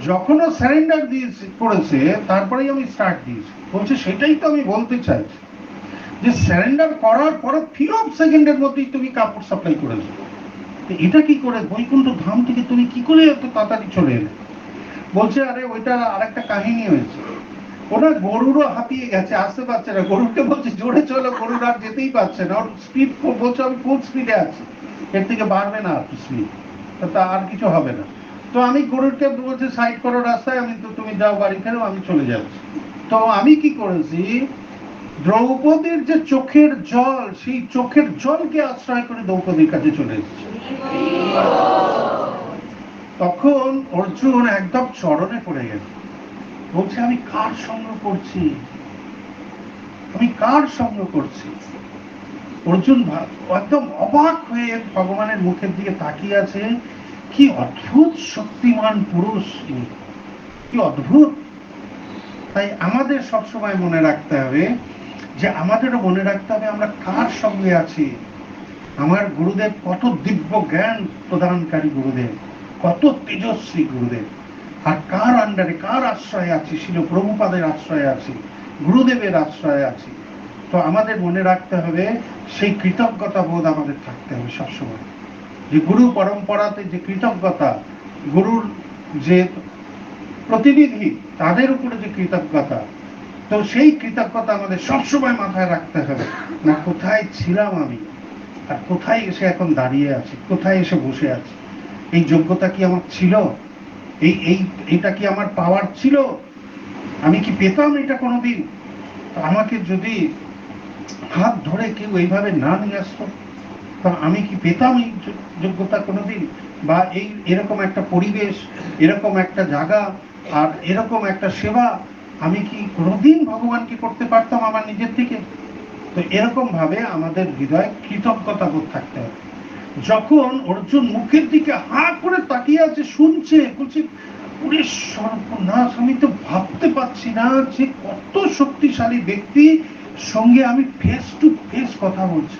যখন ও স্যারেন্ডার দিয়েছে করেছে তারপরেই আমি স্টার্ট দিয়েছি। বলছে সেটাই তো আমি বলতে চাইছি, যে স্যারেন্ডার করার পরে ফিউ অফ সেকেন্ডের মধ্যেই তুমি কাপড় সাপ্লাই করেছো, এটা কি করে বৈকুণ্ঠ ধাম থেকে তুমি কি করে এত তাড়াতাড়ি চলে এলে? বলছে আরে ওইটা আরেকটা কাহিনী হয়েছে, ওনার গরুরও হাঁপিয়ে গেছে, আসতে পারছে না, গরুকে বলছে জোরে চলো, গরুর আর যেতেই পারছে না, ওর স্পিড বলছে আমি ফুল স্পিডে আছি, এর থেকে বাড়বে না স্পিড, তা আর কিছু হবে না। তো আমি গরুকে বলছে সাইড করো রাস্তায়, আমি তো তুমি যাও বাড়ি ফেরো, আমি চলে যাচ্ছি। তো আমি কি করেছি, দ্রৌপদীর যে চোখের জল, সেই চোখের জলকে আশ্রয় করে দ্রৌপদীর কাছে চলে এসেছে। তখন অর্জুন একদম চরণে পড়ে গেছে, বলছে আমি কার সঙ্গ করছি, আমি কার সঙ্গ করছি? অর্জুন একদম অবাক হয়ে ভগবানের মুখের দিকে তাকিয়ে আছে, কি অদ্ভুত শক্তিমান পুরুষ, কি অদ্ভুত। তাই আমাদের সবসময় মনে রাখতে হবে, যে আমাদেরও মনে রাখতে হবে আমরা কার সঙ্গে আছি। আমার গুরুদেব কত দিব্য জ্ঞান প্রদানকারী গুরুদেব, কত তেজস্বী গুরুদেব, আর কার আন্ডারে কার আশ্রয়ে আছি, শিল প্রভুপাদের আশ্রয়ে আছি, গুরুদেবের আশ্রয়ে আছি। তো আমাদের মনে রাখতে হবে, সেই কৃতজ্ঞতা বোধ আমাদের থাকতে হবে সবসময়, যে গুরু পরম্পরাতে যে কৃতজ্ঞতা, গুরুর যে প্রতিনিধি তাদের উপরে যে কৃতজ্ঞতা, তো সেই কৃতজ্ঞতা আমাদের সবসময় মাথায় রাখতে হবে। না কোথায় ছিলাম আমি, আর কোথায় এসে এখন দাঁড়িয়ে আছি, কোথায় এসে বসে আছি, এই যোগ্যতা কি আমার ছিল, এইটা কি আমার পাওয়ার ছিল, আমি কি পেতাম এটা কোনোদিন? আমাকে যদি হাত ধরে কেউ এইভাবে না নিয়ে আসতো, আমি কি পেতাম এই যোগ্যতা কোনোদিন? বা এরকম একটা পরিবেশ, এরকম একটা জায়গা, আর এরকম একটা সেবা আমি কি কোনোদিন ভগবানকে করতে পারতাম আমার নিজের থেকে? তো এরকম ভাবে আমাদের হৃদয়ে কৃতজ্ঞতা বোধ থাকতে হবে। যখন অর্জুন মুখের দিকে হা করে তাকিয়ে আছে, শুনছে, বলছে ওরে সর্বনাশ, আমি তো ভাবতে পারছি না যে কত শক্তিশালী ব্যক্তি সঙ্গে আমি ফেস টু ফেস কথা বলছি,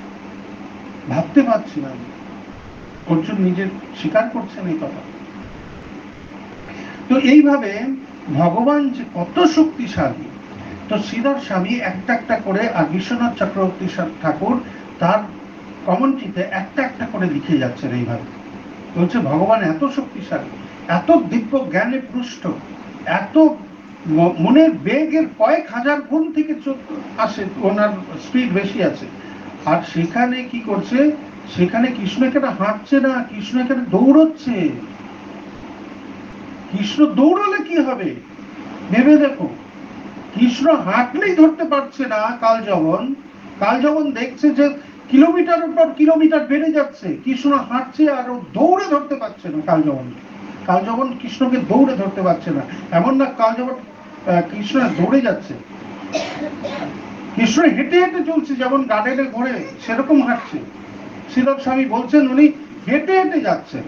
ভাবতে পারছি না। অর্জুন নিজের স্বীকার করছেন এই কথা। তো এইভাবে ভগবান যে কত শক্তিশালী, তো শ্রীধর স্বামী একটা একটা করে, আর বিশ্বনাথ চক্রবর্তী ঠাকুর তার কমেন্ট্রিতে একটা একটা করে লিখে যাচ্ছেন এইভাবে। বলছে ভগবান এত শক্তিশালী, এত দিব্য জ্ঞানে পুষ্ট, এত মনের বেগের কয়েক হাজার গুণ থেকে আসে, ওনার স্পিড বেশি আছে, আর সেখানে কি করছে, সেখানে কৃষ্ণ এখানে হাঁটছে না, কৃষ্ণ এখানে দৌড়চ্ছে। কৃষ্ণ দৌড়ালে কি হবে ভেবে দেখো, কৃষ্ণ হাঁটলেই ধরতে পারছে না কালযবন, কালযবন দেখছে যে কিলোমিটারের পর কিলোমিটার বেড়ে যাচ্ছে, কৃষ্ণ হাঁটছে আর ও দৌড়ে ধরতে পারছে না কালযবন, কালযবন কৃষ্ণকে দৌড়ে ধরতে পারছে না। এমন না কালযবন কৃষ্ণ দৌড়ে যাচ্ছে, কৃষ্ণ হেঁটে হেঁটে চলছে, যেমন গার্ডেনে ঘোরে সেরকম হাঁটছে। শ্রীধর স্বামী বলছেন উনি হেঁটে হেঁটে যাচ্ছেন,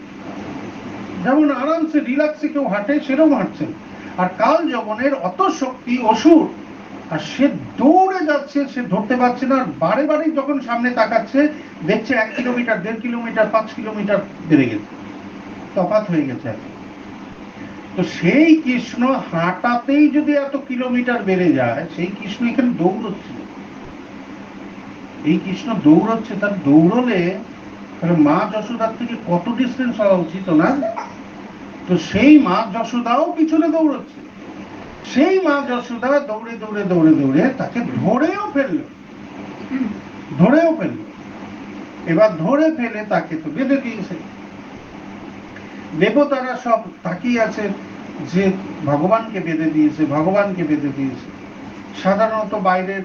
যেমন আরামসে রিল্যাক্সে কেউ হাঁটে সেরকম হাঁটছেন। আর কালযবনের অত শক্তি, অসুর, আর সে দৌড়ে যাচ্ছে, সে ধরতে পারছে না। আর বারে বারে যখন সামনে তাকাচ্ছে দেখছে 1 কিলোমিটার, 1.5 কিলোমিটার, 5 কিলোমিটার বেড়ে গেছে, তফাৎ হয়ে গেছে। তো সেই কৃষ্ণ হাঁটাতেই যদি এত কিলোমিটার বেড়ে যায়, সেই কৃষ্ণ এখানে দৌড়চ্ছে, এই কৃষ্ণ দৌড়চ্ছে, তার দৌড়লে মা যশোদার থেকে কত ডিস্টেন্স হওয়া উচিত না? তো সেই মা যশোদাও পিছনে দৌড়চ্ছে, সেই মা যশোদা দৌড়ে দৌড়ে দৌড়ে দৌড়ে তাকে ধরেও ফেললো, ধরেও ফেললো। এবার ধরে ফেলে তাকে তো বেঁধে দিয়েছে। দেবতারা সব তাকিয়ে আছে যে ভগবানকে বেঁধে দিয়েছে, ভগবানকে বেঁধে দিয়েছে। সাধারণত বাইরের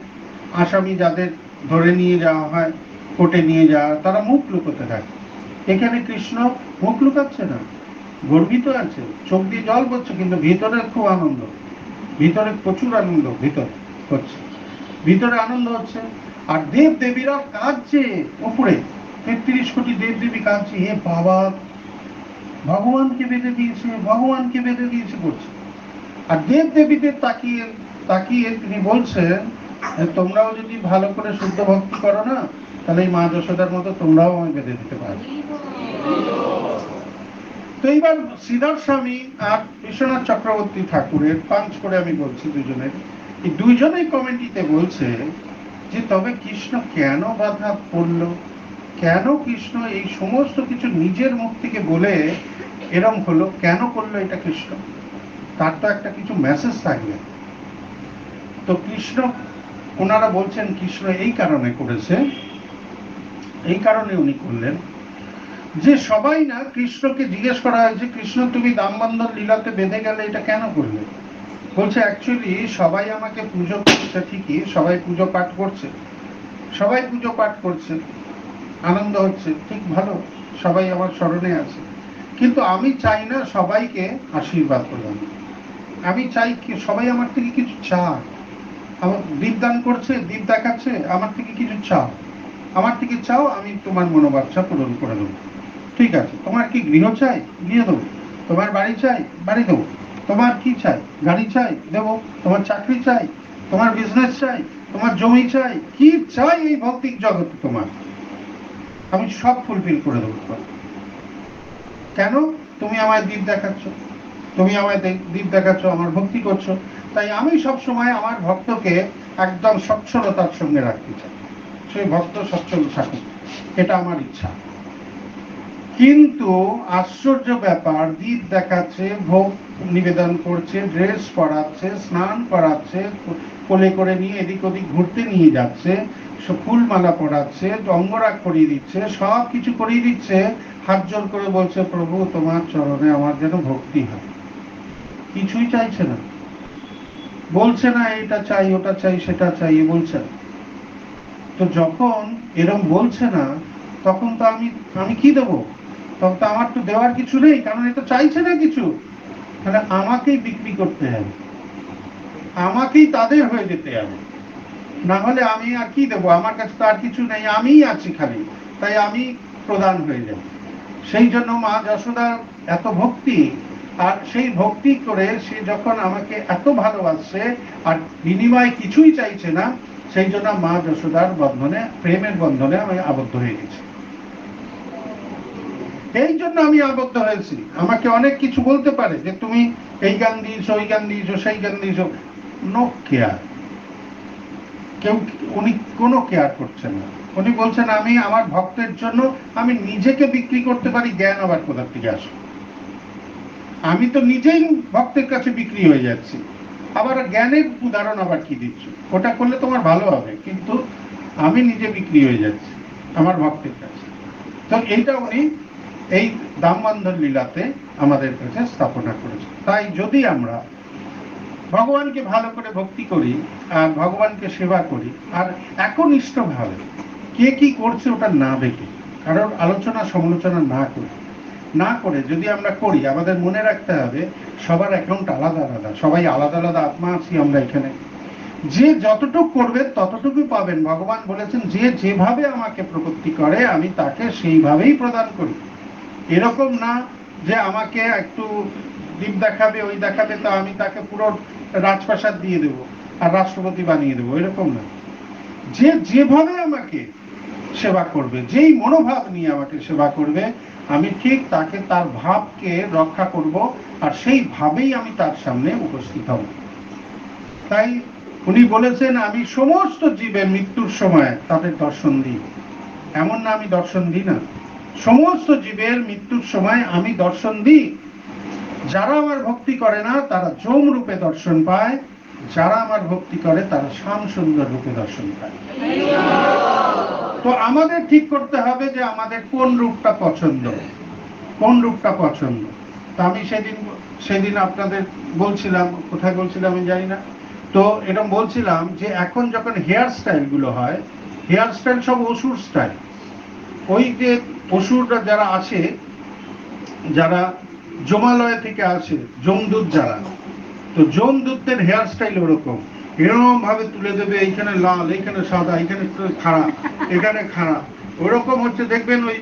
আসামি যাদের ধরে নিয়ে যাওয়া হয়, কোর্টে নিয়ে যাওয়া, তারা মুখ লুকোতে থাকে। এখানে কৃষ্ণ মুখ লুকাচ্ছে না, গর্বিত আছে, চোখ দিয়ে জল পড়ছে, কিন্তু ভিতরে খুব আনন্দ, ভিতরে প্রচুর আনন্দ ভিতরে হচ্ছে। ভিতরে আনন্দ হচ্ছে। আর দেব দেবীরা কাঁদছে উপরে, 33 কোটি দেব দেবী কাঁদছে, এ বাবা ভগবানকে বেঁধে দিয়েছে, ভগবানকে বেঁধে দিয়েছে করছে। আর দেব দেবীদের তাকিয়ে তাকিয়ে তিনি বলছেন, তোমরাও যদি ভালো করে শুদ্ধ ভক্তি করো না, তাহলে এই মা যশোদার মতো তোমরাও আমায় বেঁধে দিতে পারো। তো এইবার শ্রীধর স্বামী আর বিশ্বনাথ চক্রবর্তী ঠাকুরের পাঞ্চ করে আমি বলছি দুজনের, এই দুইজনেই কমেন্টিতে বলছে যে তবে কৃষ্ণ কেন বাধা পড়ল, কেন কৃষ্ণ এই সমস্ত কিছু নিজের মুখ থেকে বলে এরম হলো, কেন করলো এটা কৃষ্ণ? তার তো একটা কিছু মেসেজ থাকবে। তো কৃষ্ণ, ওনারা বলছেন কৃষ্ণ এই কারণে করেছে, এই কারণে উনি করলেন যে সবাই না, কৃষ্ণকে জিজ্ঞেস করা হয়েছে কৃষ্ণ তুমি দামবন্ধন লীলাতে বেঁধে গেলে এটা কেন করলে? বলছে অ্যাকচুয়ালি সবাই আমাকে পুজো করছে, ঠিকই সবাই পুজো পাঠ করছে, সবাই পুজো পাঠ করছে, আনন্দ হচ্ছে, ঠিক ভালো, সবাই আমার স্মরণে আছে, কিন্তু আমি চাই না সবাইকে আশীর্বাদ প্রদান। আমি চাই কি সবাই আমার থেকে কিছু চায়, আমার দীপদান করছে, দীপ দেখাচ্ছে, আমার থেকে কিছু চাও, আমার থেকে চাও, আমি তোমার মনোবাঞ্ছা পূরণ করে দেবো। ঠিক আছে, তোমার কি গৃহ চাই, গৃহ দেবো, তোমার বাড়ি চাই, বাড়ি দেবো, তোমার কি চাই, গাড়ি চাই দেবো, তোমার চাকরি চাই, তোমার বিজনেস চাই, তোমার জমি চাই, কি চাই এই ভৌতিক জগতে তোমার, আমি সব ফুলফিল করে দেবো। কেন? তুমি আমায় দ্বীপ দেখাচ্ছ, তুমি আমায় দ্বীপ দেখাচ্ছ, আমার ভক্তি করছো, তাই আমি সব সময় আমার ভক্তকে একদম সচ্ছলতার সঙ্গে রাখতে চাই, সেই ভক্ত সচ্ছল থাকুক, এটা আমার ইচ্ছা। কিন্তু আশ্চর্য ব্যাপার, দ্বীপ দেখাচ্ছে, ভোগ নিবেদন করছে, ড্রেস পরাচ্ছে, স্নান করাচ্ছে, কোলে করে নিয়ে এদিক ওদিক ঘুরতে নিয়ে যাচ্ছে, ফুলমালা পরাচ্ছে, অঙ্গরাগ করিয়ে দিচ্ছে, সব কিছু করিয়ে দিচ্ছে, হাত জোর করে বলছে প্রভু তোমার চরণে আমার যেন ভক্তি হয়। কিছুই চাইছে না, বলছে না এটা চাই, ওটা চাই, সেটা চাই, বলছে না। তো যখন এরম বলছে না, তখন তো আমি কি দেবো? তখন তো আমার তো দেওয়ার কিছু নেই, কারণ এটা চাইছে না কিছু। তাহলে আমাকেই বিক্রি করতে হবে, আমাকেই তাদের হয়ে যেতে হবে, না হলে আমি আর কি দেবো? আমার কাছে তো আর কিছু নেই, আমিই আছি খালি, তাই আমি প্রদান হয়ে যাব। সেই জন্য মা যশোদার এত ভক্তি, আর সেই ভক্তি করে সে যখন আমাকে এত ভালোবাসছে আর বিনিময় কিছুই চাইছে না, সেই জন্য মা যশোদার বন্ধনে, প্রেমের বন্ধনে আমি আবদ্ধ হয়ে গেছি। এই জন্য আমি আবদ্ধ হয়েছি। আমাকে অনেক কিছু বলতে পারে যে তুমি এই গান দিয়েছো, ওই গান দিয়েছো, সেই গান দিয়েছো, নো কেয়ার। কেউ, উনি কোনো কেয়ার করছেন না। উনি বলছেন আমি আমার ভক্তের জন্য আমি নিজেকে বিক্রি করতে পারি, জ্ঞান আবার কোথা থেকে আসে? আমি তো নিজেই ভক্তের কাছে বিক্রি হয়ে যাচ্ছি, আবার জ্ঞানের উদাহরণ আবার কি দিচ্ছ? ওটা করলে তোমার ভালো হবে, কিন্তু আমি নিজে বিক্রি হয়ে যাচ্ছি আমার ভক্তের কাছে। তো এইটা উনি এই দামবন্ধন লীলাতে আমাদের কাছে স্থাপনা করেছে। তাই যদি আমরা ভগবানকে ভালো করে ভক্তি করি আর ভগবানকে সেবা করি, আর একনিষ্ঠভাবে কে কি করছে ওটা না দেখে, কারোর আলোচনা সমালোচনা না করে যদি আমরা করি, আমাদের মনে রাখতে হবে সবার অ্যাকাউন্ট আলাদা আলাদা, সবাই আলাদা আলাদা আত্মা আছি আমরা এখানে। যে যতটুকু করবে ততটুকু পাবেন। ভগবান বলেছেন যে যেভাবে আমাকে প্রপত্তি করে আমি তাকে সেইভাবেই প্রদান করি। এরকম না যে আমাকে একটু দ্বীপ দেখাবে, ওই দেখাবে, তো আমি তাকে পুরো রাজপ্রাসাদ দিয়ে দেবো আর রাষ্ট্রপতি বানিয়ে দেবো, এরকম না। যে যেভাবে আমাকে সেবা করবে, যেই মনোভাব নিয়ে আমাকে সেবা করবে, আমি ঠিক তাকে, তার ভাবকে রক্ষা করব, আর সেই ভাবেই আমি তার সামনে উপস্থিত হব। তাই উনি বলেছেন আমি সমস্ত জীবের মৃত্যুর সময় তাদের দর্শন দিই। এমন না আমি দর্শন দিই না, সমস্ত জীবের মৃত্যুর সময় আমি দর্শন দিই। যারা আমার ভক্তি করে না তারা যম রূপে দর্শন পায়, যারা আমার ভক্তি করে তারা শ্যাম সুন্দর রূপে দর্শন পায়। তো আমাদের ঠিক করতে হবে যে আমাদের কোন রূপটা পছন্দ, কোন রূপটা পছন্দ। তা আমি সেদিন আপনাদের বলছিলাম, কোথায় বলছিলাম আমি জানি না, তো এরকম বলছিলাম যে এখন যখন হেয়ার স্টাইল গুলো হয়, হেয়ার স্টাইল সব অসুর স্টাইল। ওই যে অসুররা যারা আসে, যারা যমালয় থেকে আসে, যমদূত যারা, তো যমদূতদের হেয়ার স্টাইল ওরকম, এরকম ভাবে তুলে দেবে, এইখানে লাল, এইখানে সাদা, এখানে খাড়া, এখানে খাড়া। ওরকম হচ্ছে, দেখবেন ওই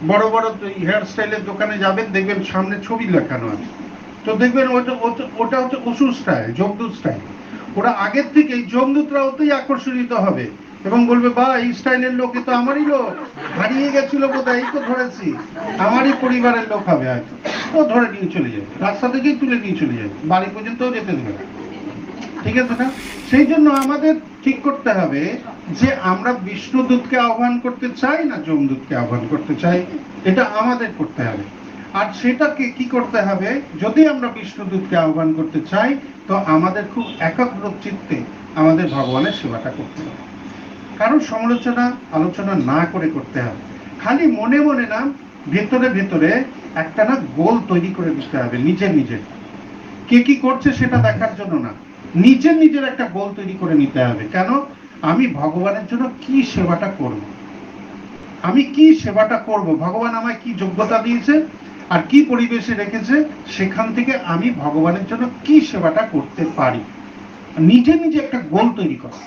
বড় বড় হেয়ার স্টাইলের দোকানে যাবেন, দেখবেন সামনে ছবি লেখানো আছে। তো দেখবেন ওটা হচ্ছে অসুর স্টাইল, যমদূত স্টাইল। ওরা আগের থেকেই যমদূতরা ওতেই আকর্ষিত হবে এবং বলবে, বা এই স্টাইলের লোক, এ তো আমারই লোক, হারিয়ে গেছিল বোধহয়, এই তো ধরেছি, আমারই পরিবারের লোক হবে হয়তো। ও ধরে নিয়ে চলে যাবে, রাস্তা থেকেই তুলে নিয়ে চলে যাবে, বাড়ি পর্যন্তও যেতে দেবে না। ঠিক আছে না? সেই জন্য আমাদের ঠিক করতে হবে যে আমরা বিষ্ণুদূতকে আহ্বান করতে চাই না যমদূতকে আহ্বান করতে চাই, এটা আমাদের করতে হবে। আর সেটাকে কি করতে হবে, যদি আমরা বিষ্ণুদূতকে আহ্বান করতে চাই, তো আমাদের খুব একাগ্র চিত্তে আমাদের ভগবানের সেবাটা করতে হবে। কারণ সমালোচনা আলোচনা না করে করতে হবে, খালি মনে মনে না, ভেতরে ভেতরে একটা না গোল তৈরি করে দিতে হবে নিজের নিজের। কে কি করছে সেটা দেখার জন্য না, নিজের নিজের একটা গোল তৈরি করে নিতে হবে। কেন? আমি ভগবানের জন্য কি সেবাটা করব, আমি কি সেবাটা করব, ভগবান আমায় কি যোগ্যতা দিয়েছে আর কি পরিবেশে রেখেছে, সেখান থেকে আমি ভগবানের জন্য কি সেবাটা করতে পারি। নিজে নিজে একটা গোল তৈরি করো,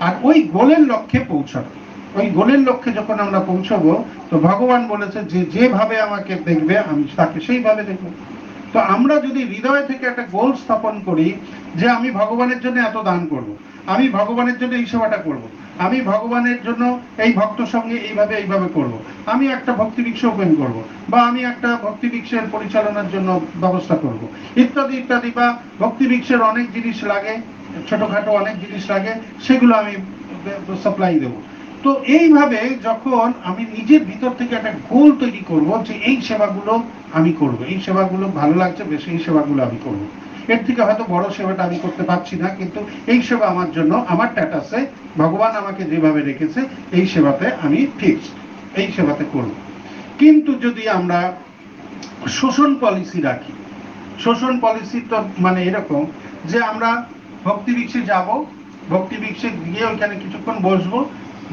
আর ওই গোলের লক্ষ্যে পৌঁছাবো। ওই গোলের লক্ষ্যে যখন আমরা পৌঁছাবো, তো ভগবান বলেছে যে যেভাবে আমাকে দেখবে আমি তাকে সেইভাবে দেখবো। তো আমরা যদি হৃদয় থেকে একটা গোল স্থাপন করি যে আমি ভগবানের জন্য এত দান করব, আমি ভগবানের জন্য এই সেবাটা করব, আমি ভগবানের জন্য এই ভক্ত সঙ্গে এইভাবে এইভাবে করব, আমি একটা ভক্তি বৃক্ষ ওপেন করব, বা আমি একটা ভক্তি বৃক্ষের পরিচালনার জন্য ব্যবস্থা করব, ইত্যাদি ইত্যাদি, বা ভক্তি বৃক্ষের অনেক জিনিস লাগে, ছোটখাটো অনেক জিনিস লাগে, সেগুলো আমি সাপ্লাই দেবো। তো এইভাবে যখন আমি নিজের ভিতর থেকে একটা গোল তৈরি করব যে এই সেবাগুলো আমি করব, এই সেবাগুলো ভালো লাগছে, বেশি এই সেবাগুলো আমি করব, এর থেকে হয়তো বড় সেবাটা আমি করতে পারছি না, কিন্তু এই সেবা আমার জন্য, আমার স্ট্যাটাসে ভগবান আমাকে যেভাবে রেখেছে এই সেবাতে আমি ফিক্সড, এই সেবাতে করব। কিন্তু যদি আমরা শোষণ পলিসি রাখি, শোষণ পলিসি তো মানে এরকম যে আমরা ভক্তি বৃক্ষে যাব, ভক্তি বৃক্ষে গিয়ে ওইখানে কিছুক্ষণ বসবো,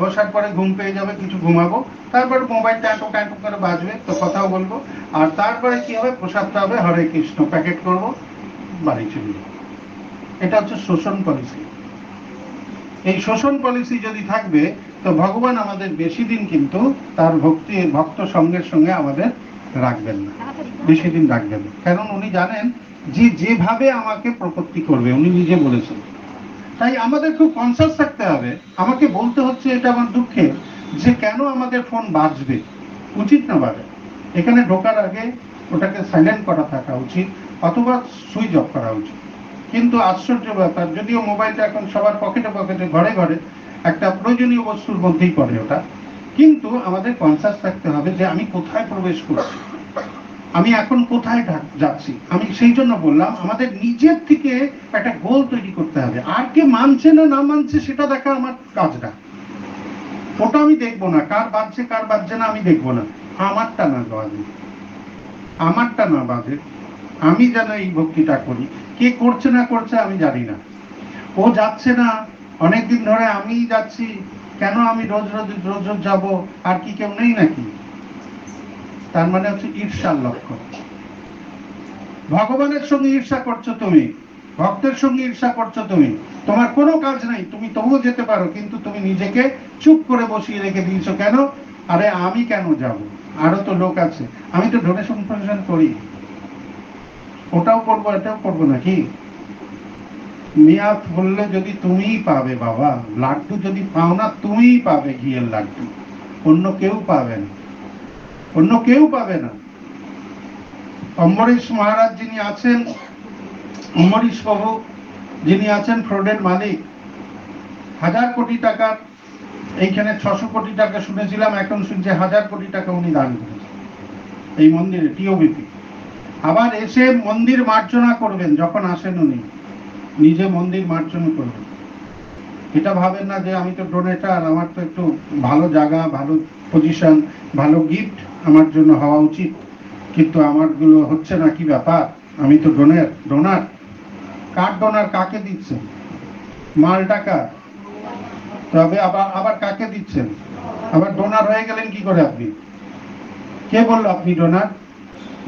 বসার পরে ঘুম পেয়ে যাবে, কিছু ঘুমাবো, তারপর মোবাইল ট্যাঁটো ট্যাঁটো করে বাজবে, তো কথাও বলবো, আর তারপরে কি হবে, প্রসাদটা হবে, হরে কৃষ্ণ প্যাকেট করবো, বাড়ি চলে যাবো। এটা হচ্ছে শোষণ পলিসি। এই শোষণ পলিসি যদি থাকবে, তো ভগবান আমাদের বেশি দিন কিন্তু তার ভক্ত সঙ্গের সঙ্গে আমাদের রাখবেন না, বেশি দিন রাখবেন না। কারণ উনি জানেন যে যেভাবে আমাকে প্রপত্তি করবে, উনি নিজে বলেছেন। তাই আমাদের খুব কনসাস থাকতে হবে। আমাকে বলতে হচ্ছে এটা আমার দুঃখে, যে কেন আমাদের ফোন বাজবে, উচিত না বাজে, এখানে ঢোকার আগে ওটাকে সাইলেন্ট করা থাকা উচিত, অথবা সুইচ অফ করা উচিত। কিন্তু আশ্চর্য ব্যাপার, যদিও মোবাইলটা এখন সবার পকেটে পকেটে, ঘরে ঘরে একটা প্রয়োজনীয় বস্তুর মধ্যেই পড়ে ওটা, কিন্তু আমাদের কনসাস থাকতে হবে যে আমি কোথায় প্রবেশ করছি, আমি এখন কোথায় যাচ্ছি। আমি সেই জন্য বললাম আমাদের নিজের থেকে একটা গোল তৈরি করতে হবে। আর কে মানছে না না মানছে সেটা দেখা আমার কাজ না, ওটা আমি দেখবো না, কার বাজছে কার বাজছে না আমি দেখবো না, আমারটা না বাজে, আমারটা না বাজে, আমি যেন এই ভক্তিটা করি। কে করছে না করছে আমি জানি না, ও যাচ্ছে না অনেকদিন ধরে, আমি যাচ্ছি, কেন আমি রোজ রোজ রোজ রোজ যাবো, আর কি কেউ নেই নাকি? তার মানে হচ্ছে ঈর্ষার লক্ষণ। ভগবানের সঙ্গে ঈর্ষা করছো তুমি, ভক্তের সঙ্গে ঈর্ষা করছো তুমি, তোমার কোনো কাজ নাই, তুমি তবুও যেতে পারো, কিন্তু তুমি নিজেকে চুপ করে বসিয়ে রেখে দিয়েছো। কেন? আরে আমি কেন যাব, আরো তো লোক আছে, আমি তো ডোনেশন ফোনেশন করি, ওটাও করবো এটাও করবো নাকি? মিয়াদ বললে যদি তুমিই পাবে বাবা, লাড্ডু যদি পাও না তুমিই পাবে, ঘিয়ের লাড্ডু, অন্য কেউ পাবে না, অন্য কেউ পাবে না। অম্বরীশ মহারাজ যিনি আছেন, অম্বরীশ প্রভু যিনি আছেন ফ্রডের মালিক, 1000 কোটি টাকার, এইখানে 600 কোটি টাকা শুনেছিলাম, এখন শুনছে 1000 কোটি টাকা উনি দান করেছেন এই মন্দিরে, টিওবিপি। আবার এসে মন্দির মার্জনা করবেন, যখন আসেন উনি নিজে মন্দির মার্জনা করবেন। এটা ভাবেন না যে আমি তো ডোনেটার, আমার তো একটু ভালো জায়গা, ভালো পজিশন, ভালো গিফট আমার জন্য হওয়া উচিত, কিন্তু আমারগুলো হচ্ছে না, কি ব্যাপার, আমি তো ডোনার। কার ডোনার, কাকে দিচ্ছেন? মাল টাকা, তবে আবার আবার কাকে দিচ্ছেন? আবার ডোনার হয়ে গেলেন কি করে আপনি? কে বললো আপনি ডোনার?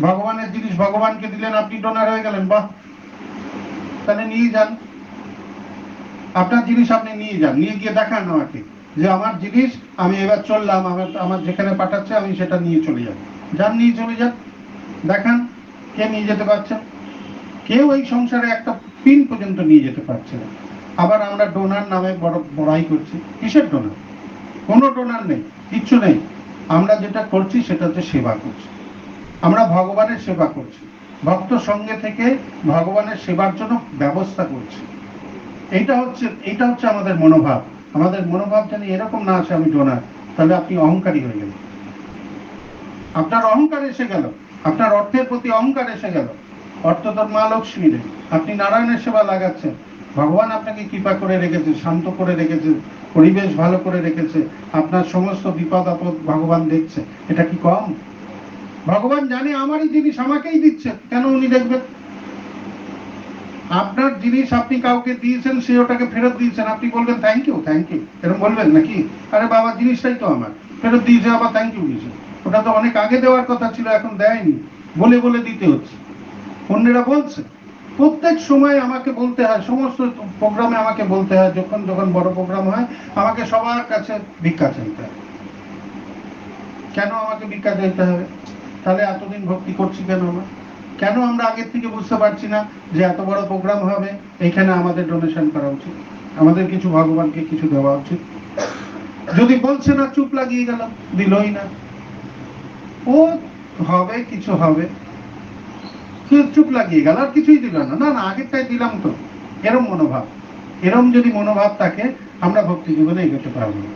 ভগবানের জিনিস ভগবানকে দিলেন, আপনি ডোনার হয়ে গেলেন, বাহ, তাহলে নিয়ে যান। আপনার জিনিস আপনি নিয়ে যান, নিয়ে গিয়ে দেখান আমাকে যে আমার জিনিস আমি এবার চললাম, আমার যেখানে পাঠাচ্ছে আমি সেটা নিয়ে চলে যাব। যান, নিয়ে চলে যান, দেখান কে নিয়ে যেতে পারছেন। কেউ এই সংসারে একটা পিন পর্যন্ত নিয়ে যেতে পারছে না। আবার আমরা ডোনার নামে বড় বড়াই করছি। কিসের ডোনার? কোনো ডোনার নেই, কিচ্ছু নেই। আমরা যেটা করছি সেটা হচ্ছে সেবা করছি। আমরা ভগবানের সেবা করছি, ভক্ত সঙ্গে থেকে ভগবানের সেবার জন্য ব্যবস্থা করছি। এইটা হচ্ছে আমাদের মনোভাব। আমাদের মনোভাব জানি এরকম না আসে আমি ডোনার, তাহলে আপনি অহংকারী হয়ে গেলেন। আপনার অহংকার এসে গেল, আপনার অর্থের প্রতি অহংকার এসে গেল। অর্থ তোর মা লক্ষ্মী রে, আপনি নারায়ণের সেবা লাগাচ্ছেন। ভগবান আপনাকে কৃপা করে রেখেছে, শান্ত করে রেখেছে, পরিবেশ ভালো করে রেখেছে, আপনার সমস্ত বিপদ আপদ ভগবান দেখছে। এটা কি কম? ভগবান জানে আমারই জিনিস আমাকেই দিচ্ছে, কেন উনি দেখবেন? আপনার জিনিস আপনি কাউকে দিয়েছেন, সে ওটাকে ফেরত দিয়েছেন, আপনি বলবেন থ্যাংক ইউ, থ্যাংক ইউ, এরকম বলবেন নাকি? আরে বাবা, জিনিসটাই তো আমার, ফেরত দিয়েছে আবার থ্যাংক ইউ দিয়েছে। ওটা তো অনেক আগে দেওয়ার কথা ছিল, এখন দেয়নি, বলে বলে দিতে হচ্ছে। অন্যেরা বলছে, প্রত্যেক সময় আমাকে বলতে হয়, সমস্ত প্রোগ্রামে আমাকে বলতে হয়, যখন যখন বড় প্রোগ্রাম হয় আমাকে সবার কাছে ভিক্ষা চাইতে হয়। কেন আমাকে ভিক্ষা চাইতে হবে? তাহলে এতদিন ভক্তি করছি কেন আমরা? কেন আমরা আগের থেকে বুঝতে পারছি না যে এত বড় প্রোগ্রাম হবে, এখানে আমাদের ডোনেশন করা উচিত, আমাদের কিছু ভগবানকে কিছু দেওয়া উচিত? যদি বলছে না, চুপ লাগিয়ে গেল, দিলই না। ও হবে, কিছু হবে, চুপ লাগিয়ে গেল, আর কিছুই দিল না। না না, আগেরটাই দিলাম তো, এরম মনোভাব। এরম যদি মনোভাব থাকে, আমরা ভক্তি জীবনে এগোতে পারবো না।